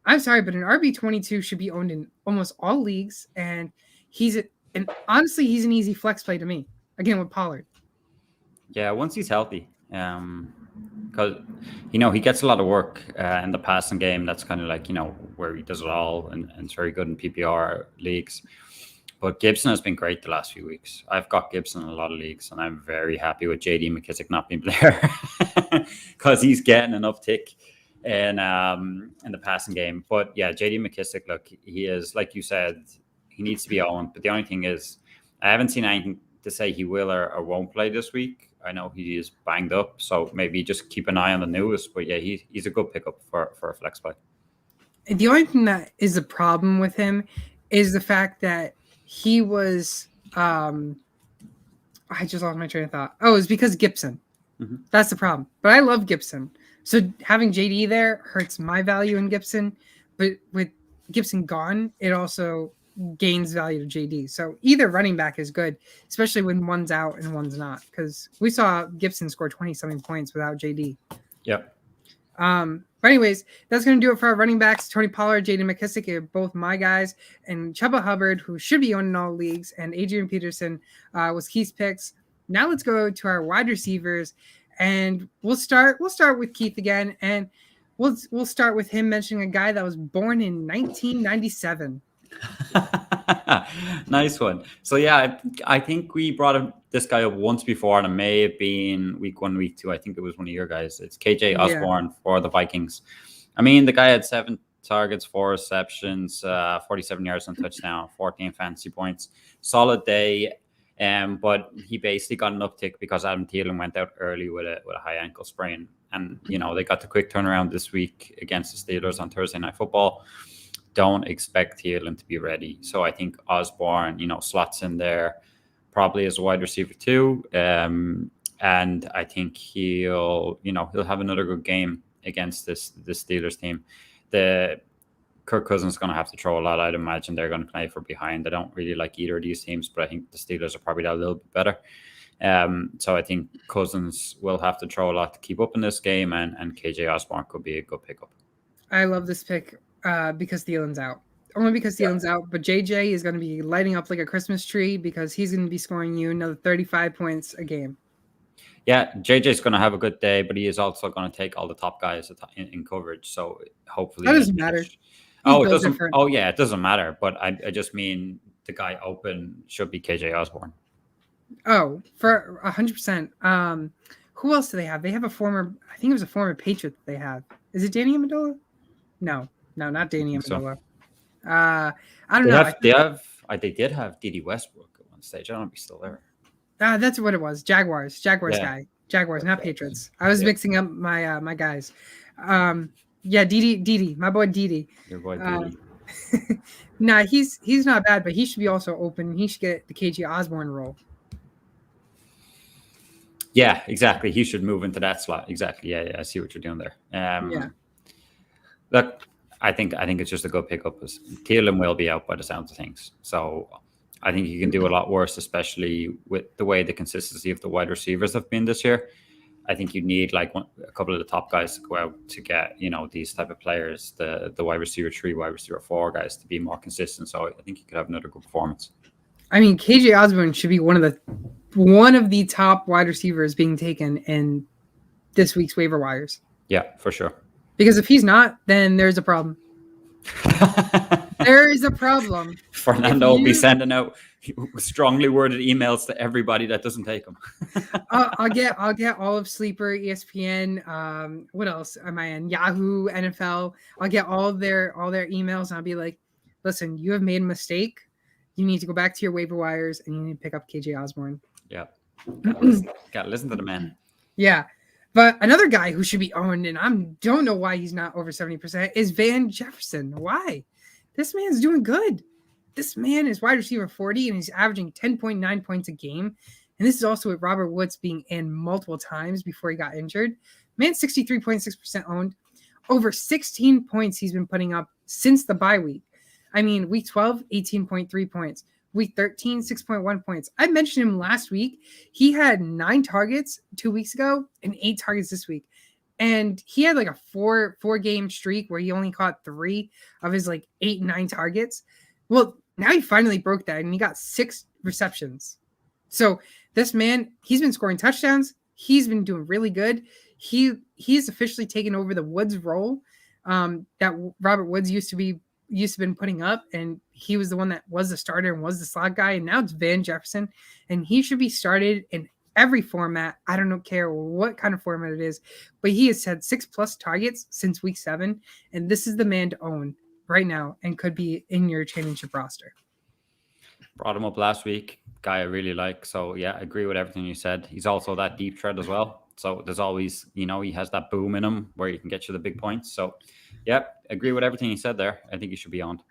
I'm sorry, but an RB22 should be owned in almost all leagues, and honestly, he's an easy flex play to me. Again, with Pollard. Yeah, once he's healthy, because he gets a lot of work in the passing game. That's kind of like where he does it all, and it's very good in PPR leagues. But Gibson has been great the last few weeks. I've got Gibson in a lot of leagues, and I'm very happy with J.D. McKissic not being there because he's getting an uptick in the passing game. But yeah, J.D. McKissic, look, he is, like you said, he needs to be owned. But the only thing is, I haven't seen anything to say he will or won't play this week. I know he is banged up, so maybe just keep an eye on the news. But yeah, he's a good pickup for a flex play. The only thing that is a problem with him is the fact that he was I just lost my train of thought. Oh, it's because Gibson. Mm-hmm. That's the problem. But I love Gibson. So having JD there hurts my value in Gibson. But with Gibson gone, it also gains value to JD. So either running back is good, especially when one's out and one's not. Because we saw Gibson score 20-something points without JD. Yep. But anyways, that's going to do it for our running backs. Tony Pollard, J.D. McKissic are both my guys, and Chuba Hubbard, who should be owned in all leagues, and Adrian Peterson was Keith's picks. Now let's go to our wide receivers, and we'll start with Keith again, and we'll start with him mentioning a guy that was born in 1997. Nice one. So yeah, I think we brought this guy up once before, and it may have been week 1, week 2. I think it was one of your guys. It's KJ Osborne for the Vikings. I mean, the guy had 7 targets, 4 receptions, 47 yards on touchdown, 14 fantasy points. Solid day. But he basically got an uptick because Adam Thielen went out early with a high ankle sprain, and they got the quick turnaround this week against the Steelers on Thursday Night Football. Don't expect Thielen to be ready. So I think Osborne, slots in there probably as a wide receiver too. And I think he'll have another good game against this Steelers team. The Kirk Cousins is going to have to throw a lot. I'd imagine they're going to play for behind. I don't really like either of these teams, but I think the Steelers are probably a little bit better. So I think Cousins will have to throw a lot to keep up in this game, and KJ Osborne could be a good pickup. I love this pick. Because Thielen's out. Only because Thielen's out, but JJ is going to be lighting up like a Christmas tree because he's going to be scoring you another 35 points a game. Yeah, JJ's going to have a good day, but he is also going to take all the top guys in coverage. So hopefully that doesn't matter. It doesn't. Oh yeah, it doesn't matter. But I just mean the guy open should be KJ Osborne. Oh, for 100%. Who else do they have? They have I think it was a former Patriot that they have. Is it Danny Amendola? No, not Danny Amendola. So. I don't know. They did have Dede Westbrook at one stage. I don't know if he's still there. That's what it was. Jaguars guy. Jaguars, not Patriots. I was mixing up my my guys. Dede, my boy Dede. Your boy Dede. Nah, he's not bad, but he should be also open. He should get the KJ Osborne role. Yeah, exactly. He should move into that slot. Exactly. Yeah, I see what you're doing there. Look, I think it's just a good pickup. Thielen will be out by the sounds of things. So I think you can do a lot worse, especially with the way the consistency of the wide receivers have been this year. I think you need a couple of the top guys to go out to get, these type of players, the wide receiver 3, wide receiver 4 guys to be more consistent. So I think you could have another good performance. I mean, KJ Osborne should be one of the top wide receivers being taken in this week's waiver wires. Yeah, for sure. Because if he's not, then there's a problem. There is a problem. Fernando will be sending out strongly worded emails to everybody that doesn't take them. I'll get all of Sleeper, ESPN. What else am I in? Yahoo, NFL. I'll get all their emails, and I'll be like, listen, you have made a mistake. You need to go back to your waiver wires, and you need to pick up KJ Osborne. Yeah, gotta listen to the man. Yeah. But another guy who should be owned, and I don't know why he's not over 70%, is Van Jefferson. Why? This man's doing good. This man is wide receiver 40, and he's averaging 10.9 points a game. And this is also with Robert Woods being in multiple times before he got injured. Man, 63.6% owned. Over 16 points he's been putting up since the bye week. I mean, week 12, 18.3 points. Week 13, 6.1 points. I mentioned him last week. He had 9 targets 2 weeks ago and 8 targets this week. And he had like a four game streak where he only caught 3 of his like 8 and 9 targets. Well, now he finally broke that and he got 6 receptions. So this man, he's been scoring touchdowns. He's been doing really good. He's officially taken over the Woods role that Robert Woods used to been putting up, and he was the one that was the starter and was the slot guy, and now it's Van Jefferson, and he should be started in every format. I don't care what kind of format it is, but he has had 6+ targets since week 7, and this is the man to own right now and could be in your championship roster. Brought him up last week, guy I really like. So yeah, I agree with everything you said. He's also that deep threat as well. So there's always, he has that boom in him where he can get you the big points. So yeah, agree with everything you said there. I think he should be on.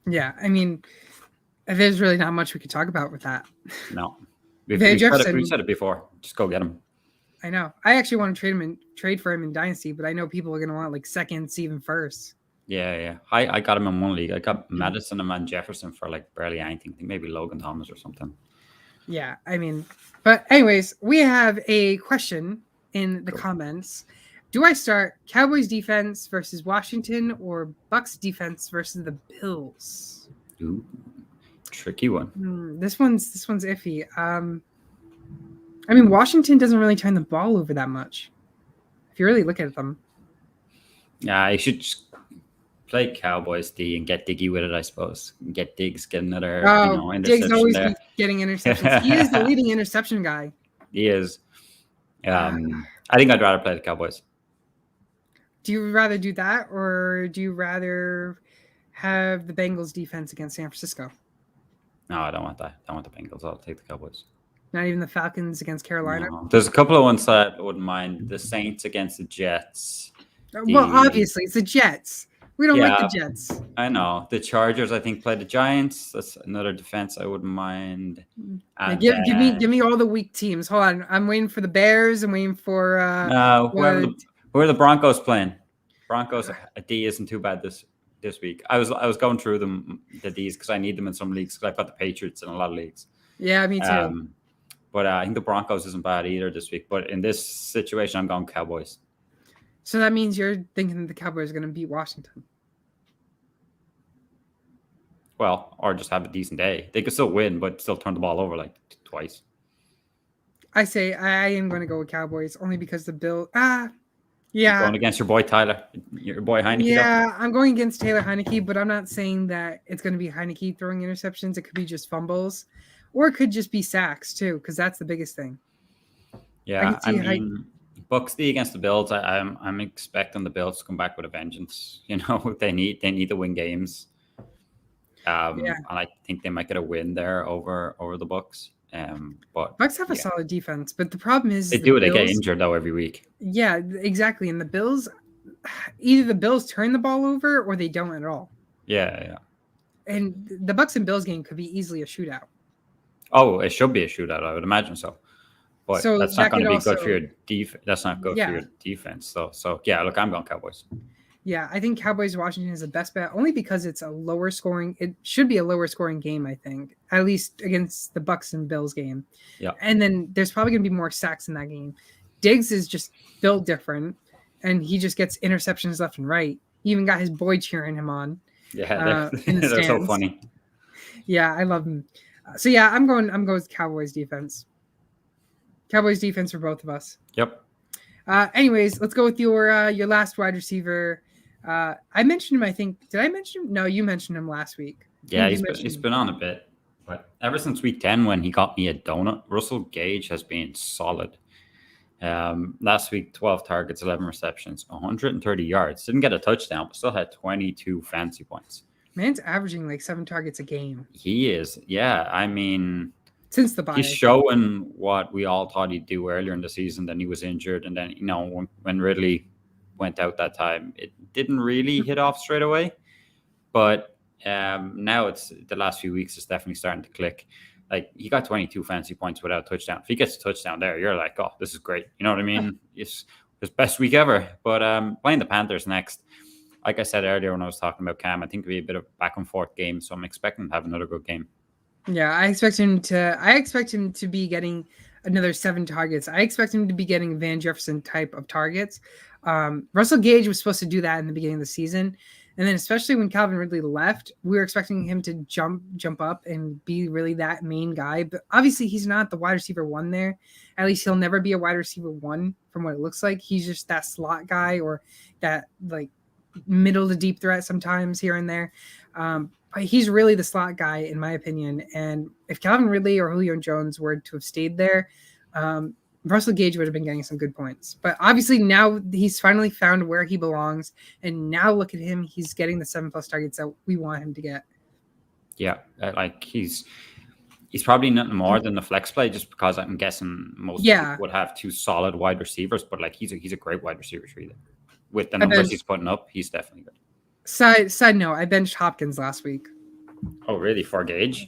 Yeah, I mean, there's really not much we could talk about with that. No. We said it before. Just go get him. I know. I actually want to trade for him in Dynasty, but I know people are going to want like seconds, even first. Yeah. I got him in one league. I got Madison and Van Jefferson for like barely anything. I think maybe Logan Thomas or something. Yeah, I mean, but anyways, we have a question in the comments. Do I start Cowboys defense versus Washington or Bucks defense versus the Bills? Ooh, tricky one. This one's iffy. I mean, Washington doesn't really turn the ball over that much. If you really look at them. Yeah, you should just play Cowboys D and get Diggy with it, I suppose. Get Diggs, get another interception. Diggs always getting interceptions. He is the leading interception guy. He is. I think I'd rather play the Cowboys. Do you rather do that, or do you rather have the Bengals defense against San Francisco? No, I don't want that. I want the Bengals. I'll take the Cowboys. Not even the Falcons against Carolina? No. There's a couple of ones that I wouldn't mind. The Saints against the Jets. Well, obviously, it's the Jets. We don't like the Jets. I know. The Chargers, I think, play the Giants. That's another defense I wouldn't mind. Give me all the weak teams. Hold on. I'm waiting for the Bears. I'm waiting for who are the Broncos playing? Broncos D isn't too bad this week. I was going through the D's because I need them in some leagues because I've got the Patriots in a lot of leagues. Yeah, me too. But I think the Broncos isn't bad either this week. But in this situation, I'm going Cowboys. So that means you're thinking the Cowboys are going to beat Washington. Well, or just have a decent day. They could still win, but still turn the ball over like twice. I say I am going to go with Cowboys only because the Bills. Yeah. You're going against your boy Tyler, your boy Heineke. Yeah, I'm going against Taylor Heineke, but I'm not saying that it's going to be Heineke throwing interceptions. It could be just fumbles, or it could just be sacks too, because that's the biggest thing. Yeah, I mean, Bucks D against the Bills. I'm expecting the Bills to come back with a vengeance. They need to win games. And I think they might get a win there over the Bucks. But Bucks have a solid defense, but the problem is they get injured though every week. Yeah, exactly. And the Bills, either the Bills turn the ball over or they don't at all. Yeah. And the Bucks and Bills game could be easily a shootout. Oh, it should be a shootout. I would imagine so. But that's not going to be good for your defense. That's not good for your defense. So yeah, look, I'm going Cowboys. Yeah, I think Cowboys-Washington is the best bet, only because it's a lower scoring. It should be a lower scoring game, I think, at least against the Bucks and Bills game. Yeah. And then there's probably going to be more sacks in that game. Diggs is just built different, and he just gets interceptions left and right. He even got his boy cheering him on. Yeah, they're so funny. Yeah, I love him. So yeah, I'm going with Cowboys defense. Cowboys defense for both of us. Yep. Anyways, let's go with your last wide receiver. I mentioned him. I think did I mention him? No, you mentioned him last week. I Yeah, think you he's mentioned him. been on a bit, but ever since week 10 when he got me a donut, Russell Gage has been solid. Last week, 12 targets, 11 receptions, 130 yards. Didn't get a touchdown, but still had 22 fantasy points. Man's averaging like 7 targets a game He is, yeah. I mean, since the bye. he's showing what we all thought he'd do earlier in the season. Then he was injured, and then when Ridley went out that time, it didn't really hit off straight away. But now it's the last few weeks, it's definitely starting to click. Like he got 22 fantasy points without a touchdown. If he gets a touchdown there, you're like, oh, this is great. You know what I mean? It's his best week ever. But playing the Panthers next, like I said earlier when I was talking about Cam, I think it'll be a bit of a back and forth game. So I'm expecting to have another good game. Yeah, I expect him to be getting another 7 targets. I expect him to be getting Van Jefferson type of targets. Russell Gage was supposed to do that in the beginning of the season. And then especially when Calvin Ridley left, we were expecting him to jump up and be really that main guy. But obviously he's not the wide receiver 1 there. At least he'll never be a wide receiver 1 from what it looks like. He's just that slot guy or that like middle to deep threat sometimes here and there. But he's really the slot guy in my opinion. And if Calvin Ridley or Julio Jones were to have stayed there, Russell Gage would have been getting some good points. But obviously now he's finally found where he belongs. And now look at him. He's getting the 7+ targets that we want him to get. Yeah, like he's probably nothing more than the flex play, just because I'm guessing most people would have 2 solid wide receivers. But like he's a great wide receiver treat. With the numbers he's putting up, he's definitely good. Side note, I benched Hopkins last week. Oh, really? For Gage?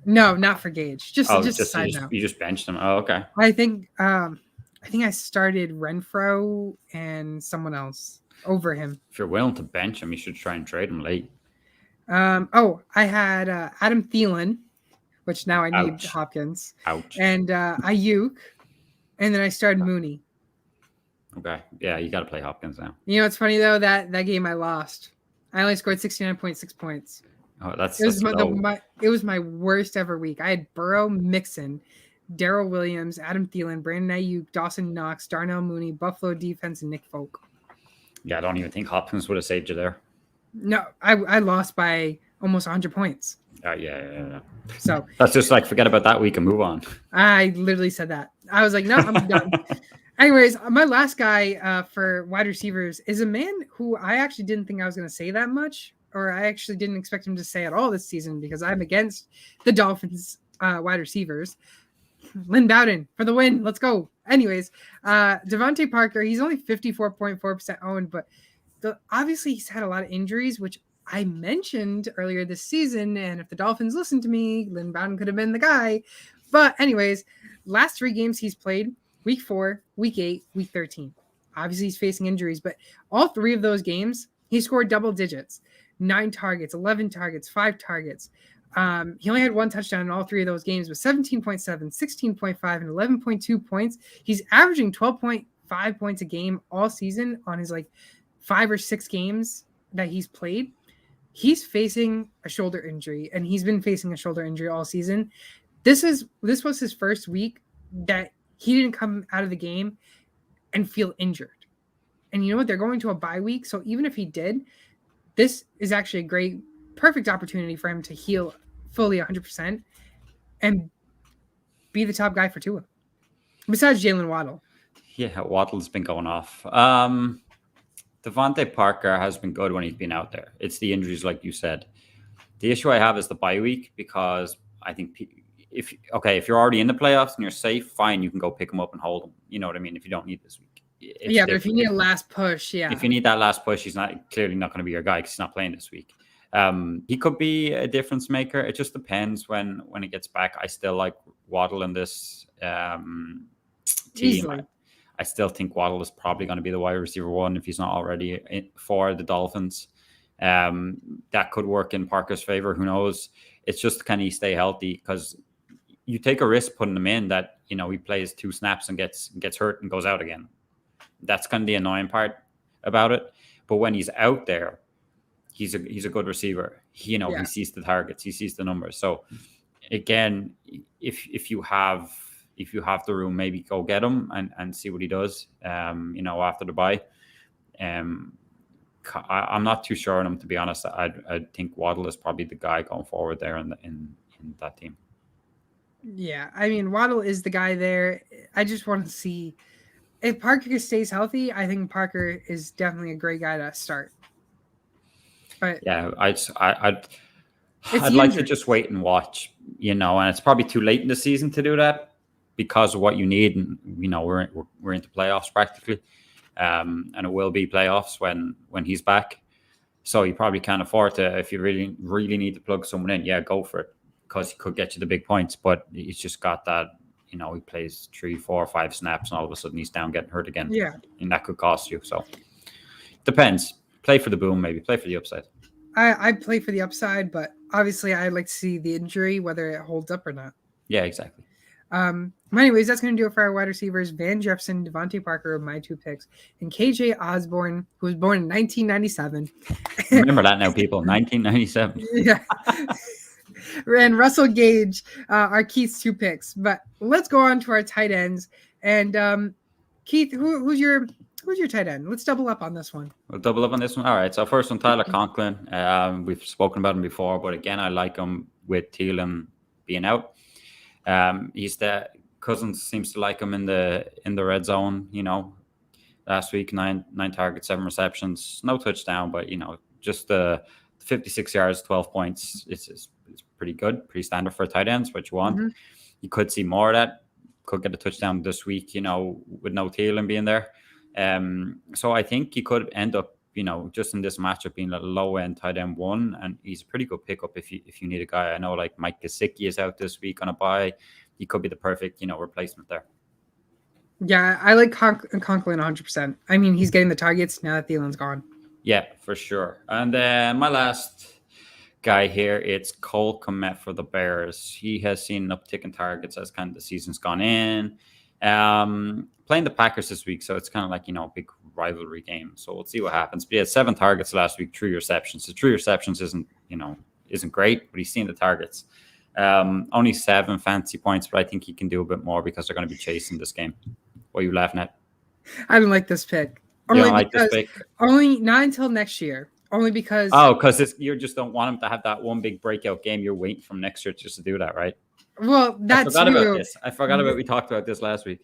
No, not for Gage. Just side note. You just benched him. Oh, okay. I think I started Renfro and someone else over him. If you're willing to bench him, you should try and trade him late. I had Adam Thielen, which now I need Hopkins. Ouch. And Ayuk, and then I started Mooney. Okay. Yeah, you got to play Hopkins now. You know, it's funny though that game I lost. I only scored 69.6 points. Oh, it was my worst ever week. I had Burrow, Mixon, Darrell Williams, Adam Thielen, Brandon Ayuk, Dawson Knox, Darnell Mooney, Buffalo defense, and Nick Folk. Yeah, I don't even think Hopkins would have saved you there. No, I lost by almost 100 points. Yeah. So that's just like forget about that week and move on. I literally said that. I was like, no, I'm done. Anyways, my last guy for wide receivers is a man who I actually didn't think I was going to say that much, or I actually didn't expect him to say at all this season because I'm against the Dolphins wide receivers. Lynn Bowden for the win. Let's go. Anyways, Devontae Parker, he's only 54.4% owned, but obviously he's had a lot of injuries, which I mentioned earlier this season. And if the Dolphins listened to me, Lynn Bowden could have been the guy. But anyways, last 3 games he's played, week 4, week 8, week 13. Obviously he's facing injuries, but all 3 of those games, he scored double digits, 9 targets, 11 targets, 5 targets. He only had 1 touchdown in all 3 of those games, but 17.7, 16.5, and 11.2 points. He's averaging 12.5 points a game all season on his 5 or 6 games that he's played. He's facing a shoulder injury, and he's been facing a shoulder injury all season. This was his first week that he didn't come out of the game and feel injured. And you know what? They're going to a bye week. So even if he did, this is actually a perfect opportunity for him to heal fully 100% and be the top guy for Tua. Besides Jalen Waddle. Yeah, Waddle's been going off. Devontae Parker has been good when he's been out there. It's the injuries, like you said. The issue I have is the bye week, because I think if you're already in the playoffs and you're safe, fine, you can go pick him up and hold him. You know what I mean? If you don't need this week. But if you need a last push, yeah. If you need that last push, he's clearly not going to be your guy because he's not playing this week. He could be a difference maker. It just depends when he gets back. I still like Waddle in this team. Easily. I still think Waddle is probably going to be the wide receiver 1 if he's not already for the Dolphins. That could work in Parker's favor. Who knows? It's just can he stay healthy? Because you take a risk putting him in that, he plays 2 snaps and gets hurt and goes out again. That's kind of the annoying part about it. But when he's out there, he's a good receiver. He sees the targets, he sees the numbers. So again, if you have if you have the room, maybe go get him and see what he does. After the bye. I'm not too sure on him, to be honest. I think Waddle is probably the guy going forward there in that team. Yeah, I mean Waddle is the guy there. I just want to see if Parker stays healthy. I think Parker is definitely a great guy to start. But yeah, I'd it's like to just wait and watch, and it's probably too late in the season to do that because of what you need. And we're into playoffs practically, and it will be playoffs when he's back. So you probably can't afford to, if you really really need to plug someone in. Yeah, go for it because he could get you the big points. But he's just got that. He plays 3, 4, 5 snaps, and all of a sudden he's down getting hurt again. Yeah, and that could cost you. So depends. Play for the boom, maybe play for the upside. I play for the upside, but obviously I'd like to see the injury, whether it holds up or not. Yeah, exactly. Anyways, that's going to do it for our wide receivers. Van Jefferson, Devontae Parker, my 2 picks, and KJ Osborne, who was born in 1997. Remember that now, people. 1997. Yeah. And Russell Gage are Keith's 2 picks. But let's go on to our tight ends. And Keith, who's your tight end? Let's double up on this one. We'll double up on this one. All right. So first one, Tyler Conklin. We've spoken about him before, but again, I like him with Thielen being out. He's the Cousins seems to like him in the red zone. Last week 9 targets, 7 receptions, no touchdown, but just the 56 yards, 12 points. It's pretty good, pretty standard for tight ends. What you want. Mm-hmm. You could see more of that. Could get a touchdown this week. With no Thielen being there. So I think he could end up, just in this matchup being a low end tight end 1, and he's a pretty good pickup if you need a guy. I know like Mike Gesicki is out this week on a bye. He could be the perfect, replacement there. Yeah, I like Conklin 100%. I mean, he's getting the targets now that Thielen's gone. Yeah, for sure. And my last guy here, it's Cole Kmet for the Bears. He has seen an uptick in targets as kind of the season's gone in. Playing the Packers this week, so it's kind of like, a big rivalry game. So we'll see what happens. But he had 7 targets last week, 3 receptions. So 3 receptions isn't great, but he's seen the targets. Only 7 fancy points, but I think he can do a bit more because they're going to be chasing this game. What are you laughing at? I don't like this pick. You don't like this pick? Only not until next year. Only because... Oh, because you just don't want him to have that one big breakout game. You're waiting from next year just to do that, right? Well, that's I forgot about we talked about this last week.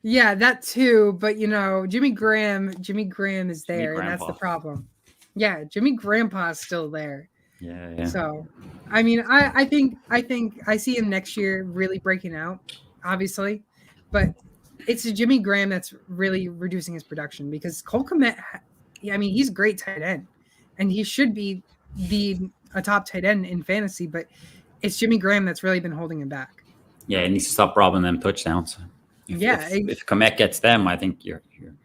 Yeah, that too. But Jimmy Graham is there, and that's the problem. Yeah, Jimmy Grandpa is still there. Yeah. So, I mean, I think I see him next year really breaking out, obviously, but it's a Jimmy Graham that's really reducing his production because Cole Kmet, I mean, he's a great tight end, and he should be a top tight end in fantasy, but it's Jimmy Graham that's really been holding him back. Yeah, he needs to stop robbing them touchdowns. If Kmet gets them, I think you're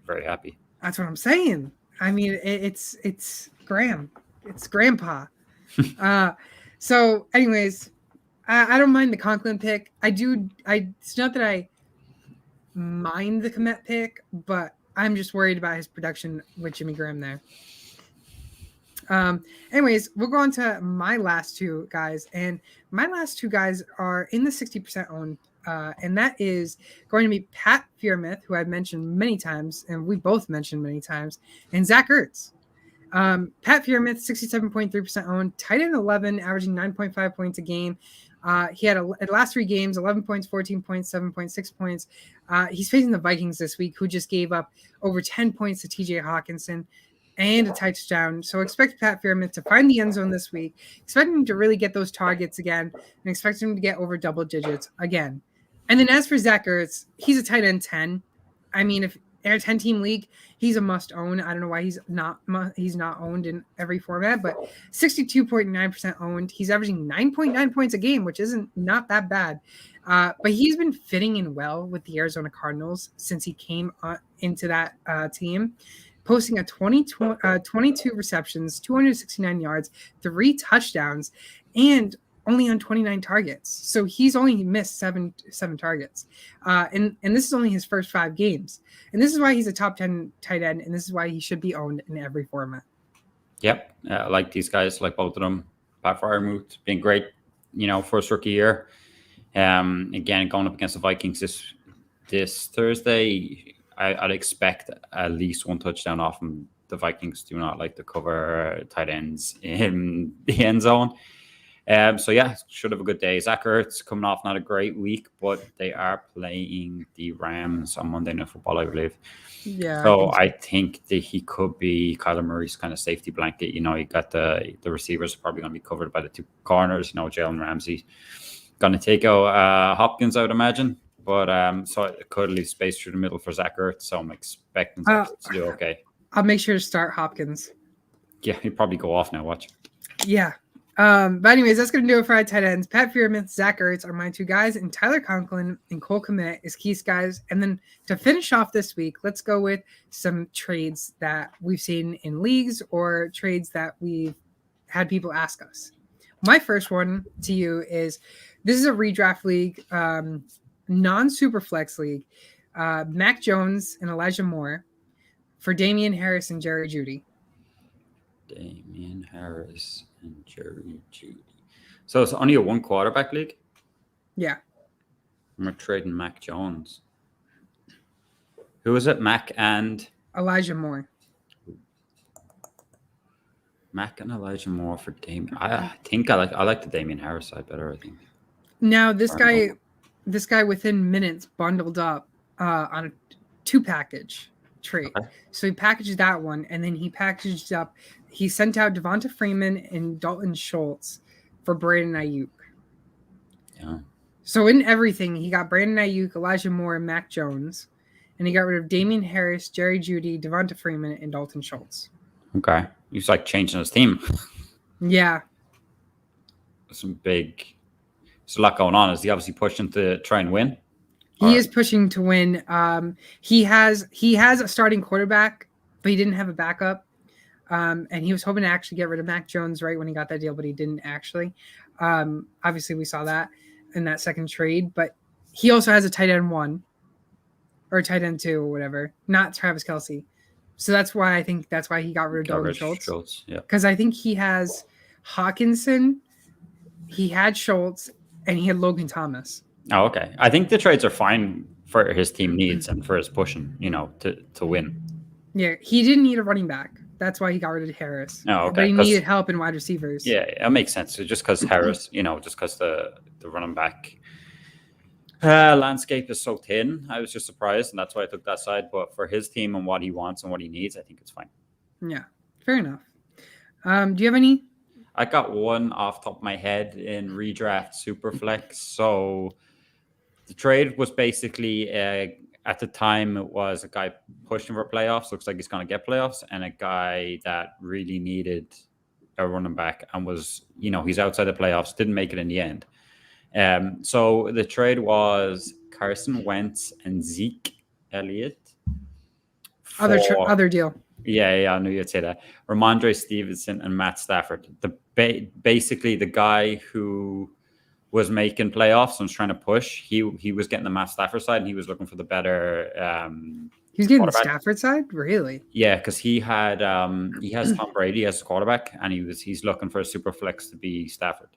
very happy. That's what I'm saying. I mean, it's Graham. It's Grandpa. So anyways, I don't mind the Conklin pick. It's not that I mind the Kmet pick, but I'm just worried about his production with Jimmy Graham there. Anyways, we'll go on to my last 2 guys, and my last 2 guys are in the 60% owned, and that is going to be Pat Freiermuth, who I've mentioned many times, and we both mentioned many times, and Zach Ertz. Pat Freiermuth, 67.3% owned, tight end 11, averaging 9.5 points a game. He had the last 3 games, 11 points, 14 points, 7.6 points. He's facing the Vikings this week, who just gave up over 10 points to TJ Hawkinson and a touchdown. So expect Pat Freiermuth to find the end zone this week. Expect him to really get those targets again, and expect him to get over double digits again. And then as for Zach Ertz, he's a tight end 10. I mean, if in a 10-team league, he's a must-own. I don't know why he's not owned in every format, but 62.9% owned. He's averaging 9.9 points a game, which isn't not that bad. But he's been fitting in well with the Arizona Cardinals since he came into that team, posting 22 receptions, 269 yards, 3 touchdowns, and only on 29 targets. So he's only missed seven targets. And this is only his first 5 games. And this is why he's a top 10 tight end, and this is why he should be owned in every format. Yep. I like these guys, like both of them. Pat Freiermuth being great, first rookie year. Again, going up against the Vikings this Thursday, I'd expect at least one touchdown off them. The Vikings do not like to cover tight ends in the end zone. So yeah, should have a good day. Zach Ertz coming off not a great week, but they are playing the Rams on Monday Night Football, I believe. Yeah. So I think that he could be Kyler Murray's kind of safety blanket. You got the receivers are probably going to be covered by the two corners. Jalen Ramsey going to take out Hopkins, I would imagine. But so it could leave space through the middle for Zach Ertz. So I'm expecting Zach to do okay. I'll make sure to start Hopkins. Yeah, he'd probably go off now. Watch. Yeah. But anyways, that's going to do it for our tight ends. Pat Freiermuth, Zach Ertz are my two guys, and Tyler Conklin and Cole Kmet is Keith's guys. And then to finish off this week, let's go with some trades that we've seen in leagues or trades that we've had people ask us. My first one to you is, this is a redraft league, non-superflex league. Mac Jones and Elijah Moore for Damian Harris and Jerry Jeudy. Damian Harris and Jerry Jeudy. So it's only a one quarterback league? Yeah. We're trading Mac Jones. Who is it? Mac and Elijah Moore. Mac and Elijah Moore for Damian. I think I like the Damian Harris side better, I think. Now this guy within minutes bundled up on a 2-package trade. Okay. So he packaged that one, and then he sent out Devonta Freeman and Dalton Schultz for Brandon Ayuk. Yeah. So in everything, he got Brandon Ayuk, Elijah Moore, and Mac Jones, and he got rid of Damian Harris, Jerry Jeudy, Devonta Freeman, and Dalton Schultz. Okay. He's like changing his team. Yeah. There's a lot going on. Is he obviously pushing to try and win? He is pushing to win. He has a starting quarterback, but he didn't have a backup. And he was hoping to actually get rid of Mac Jones right when he got that deal, but he didn't actually. Obviously, we saw that in that second trade. But he also has a tight end 1 or tight end 2 or whatever, not Travis Kelce. So that's why he got rid of Dalton Schultz. Yeah. Because I think he has Hawkinson, he had Schultz, and he had Logan Thomas. Oh, okay. I think the trades are fine for his team needs and for his pushing, to win. Yeah, he didn't need a running back. That's why he got rid of Harris. Oh, okay. But he needed help in wide receivers. Yeah, it makes sense. So just because Harris, just because the running back landscape is so thin, I was just surprised, and that's why I took that side. But for his team and what he wants and what he needs, I think it's fine. Yeah, fair enough. Do you have any? I got one off the top of my head in redraft Superflex. So the trade was basically, at the time, it was a guy pushing for playoffs. Looks like he's going to get playoffs. And a guy that really needed a running back and was, he's outside the playoffs. Didn't make it in the end. So the trade was Carson Wentz and Zeke Elliott. Other deal. Yeah, I knew you'd say that. Ramondre Stevenson and Matt Stafford. Basically the guy who was making playoffs and was trying to push. He was getting the Matt Stafford side, and he was looking for the better. He was getting the Stafford side, really? Yeah, because he has Tom Brady as a quarterback, and he's looking for a super flex to be Stafford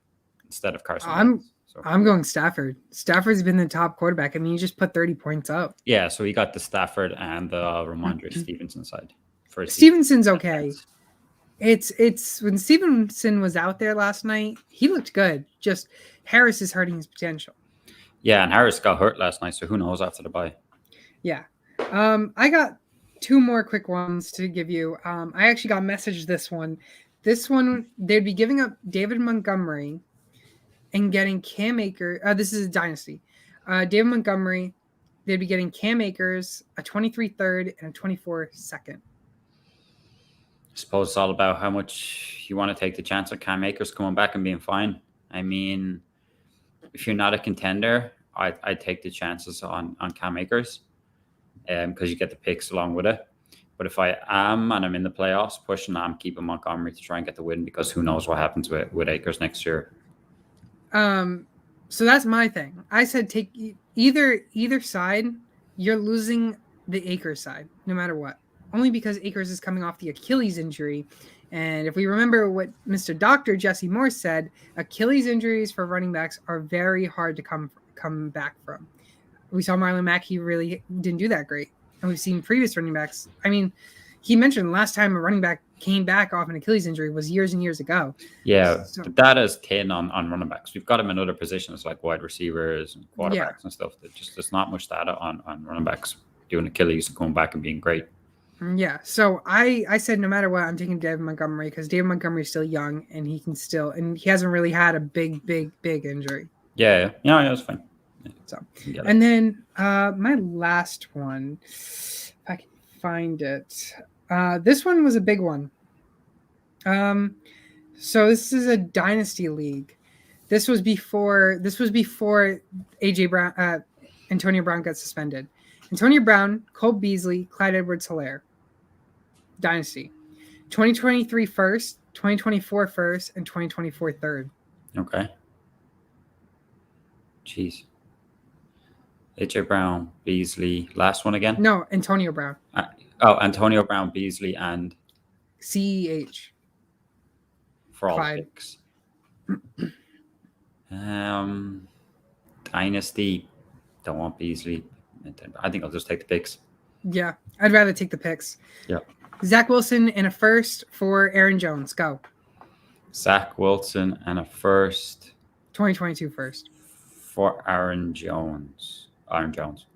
instead of Carson. I'm going Stafford. Stafford's been the top quarterback. I mean, he just put 30 points up. Yeah, so he got the Stafford and the Ramondre Stevenson side. Stevenson's okay. It's when Stevenson was out there last night, he looked good. Just Harris is hurting his potential. Yeah, and Harris got hurt last night, so who knows after the bye. Yeah. I got 2 more quick ones to give you. I actually got messaged this one. This one, they'd be giving up David Montgomery and getting Cam Akers. This is a dynasty. David Montgomery, they'd be getting Cam Akers, a 23 third and a 24 second. I suppose it's all about how much you want to take the chance of Cam Akers coming back and being fine. I mean, if you're not a contender, I'd take the chances on Cam Akers because you get the picks along with it. But if I am and I'm in the playoffs pushing, I'm keeping Montgomery to try and get the win because who knows what happens with Akers next year. So that's my thing. I said take either side. You're losing the Akers side no matter what. Only because Akers is coming off the Achilles injury. And if we remember what Mr. Dr. Jesse Moore said, Achilles injuries for running backs are very hard to come come back from. We saw Marlon Mack, he really didn't do that great. And we've seen previous running backs. I mean, he mentioned the last time a running back came back off an Achilles injury was years and years ago. Yeah, so, but that is thin on running backs. We've got him in other positions like wide receivers and quarterbacks and stuff. There's not much data on running backs doing Achilles and coming back and being great. Yeah, so I said no matter what, I'm taking David Montgomery because David Montgomery is still young and he can still, and he hasn't really had a big injury. Yeah, that's fine. Yeah. So, and then my last one, if I can find it. This one was a big one. So this is a dynasty league. This was before AJ Brown, Antonio Brown got suspended. Antonio Brown, Cole Beasley, Clyde Edwards-Helaire. Dynasty. 2023 first, 2024 first, and 2024 third. Okay. Jeez. AJ Brown, Beasley. Last one again? No, Antonio Brown. Antonio Brown, Beasley, and CEH. For all the picks. Dynasty. Don't want Beasley. I think I'll just take the picks. Yeah, I'd rather take the picks. Yeah. Zach Wilson and a first for Aaron Jones. Go. Zach Wilson and a first. 2022 first. For Aaron Jones. Aaron Jones.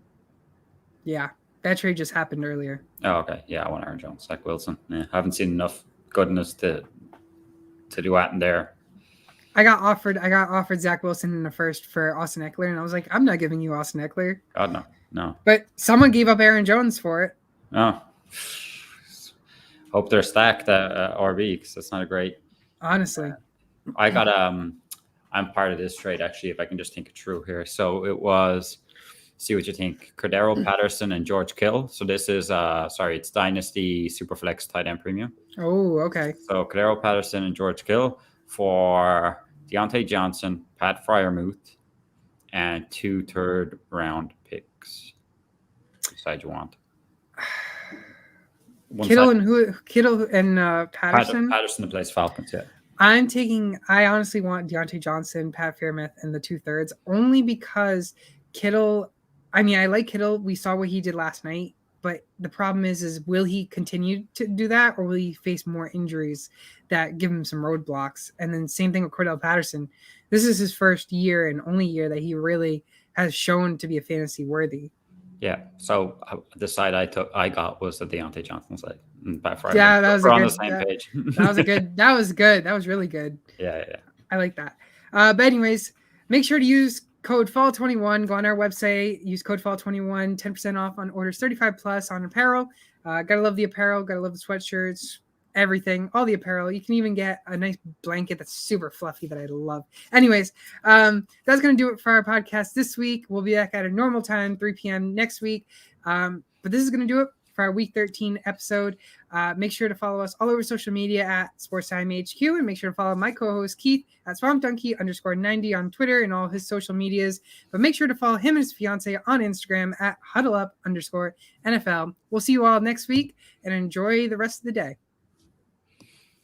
Yeah, that trade just happened earlier. Oh, okay. Yeah, I want Aaron Jones. Zach Wilson. Yeah, I haven't seen enough goodness to do that in there. I got offered Zach Wilson in the first for Austin Eckler, and I was like, I'm not giving you Austin Eckler. God, no. But someone gave up Aaron Jones for it. Oh. Hope they're stacked at RB because that's not a great. Honestly. I got I'm part of this trade actually, if I can just think it through here. So it was, see what you think, Cordero Patterson and George Kittle. So this is it's Dynasty Superflex tight end premium. Oh, okay. So Cordero Patterson and George Kittle for Deontay Johnson, Pat Freiermuth, and 2 third-round picks. Which side you want? Kittle and Patterson. Patterson plays Falcons. Yeah. I honestly want Deontay Johnson, Pat Freiermuth, and the 2 thirds only because Kittle. I mean, I like Kittle. We saw what he did last night, but the problem is will he continue to do that, or will he face more injuries that give him some roadblocks? And then same thing with Cordell Patterson. This is his first year and only year that he really has shown to be a fantasy worthy. Yeah. So the side I got was the Deontay Johnson side. Yeah, that was on the same page. That was good. That was really good. Yeah. I like that. But anyways, make sure to use code FALL21. Go on our website, use code FALL21, 10% off on orders 35 plus on apparel. Gotta love the apparel. Gotta love the sweatshirts. Everything, all the apparel. You can even get a nice blanket that's super fluffy that I love. Anyways, that's going to do it for our podcast this week. We'll be back at a normal time, 3 p.m. next week. But this is going to do it for our Week 13 episode. Make sure to follow us all over social media at SportsTimeHQ, and make sure to follow my co-host Keith at SwampDonkey_90 on Twitter and all his social medias. But make sure to follow him and his fiance on Instagram at HuddleUp_NFL. We'll see you all next week and enjoy the rest of the day.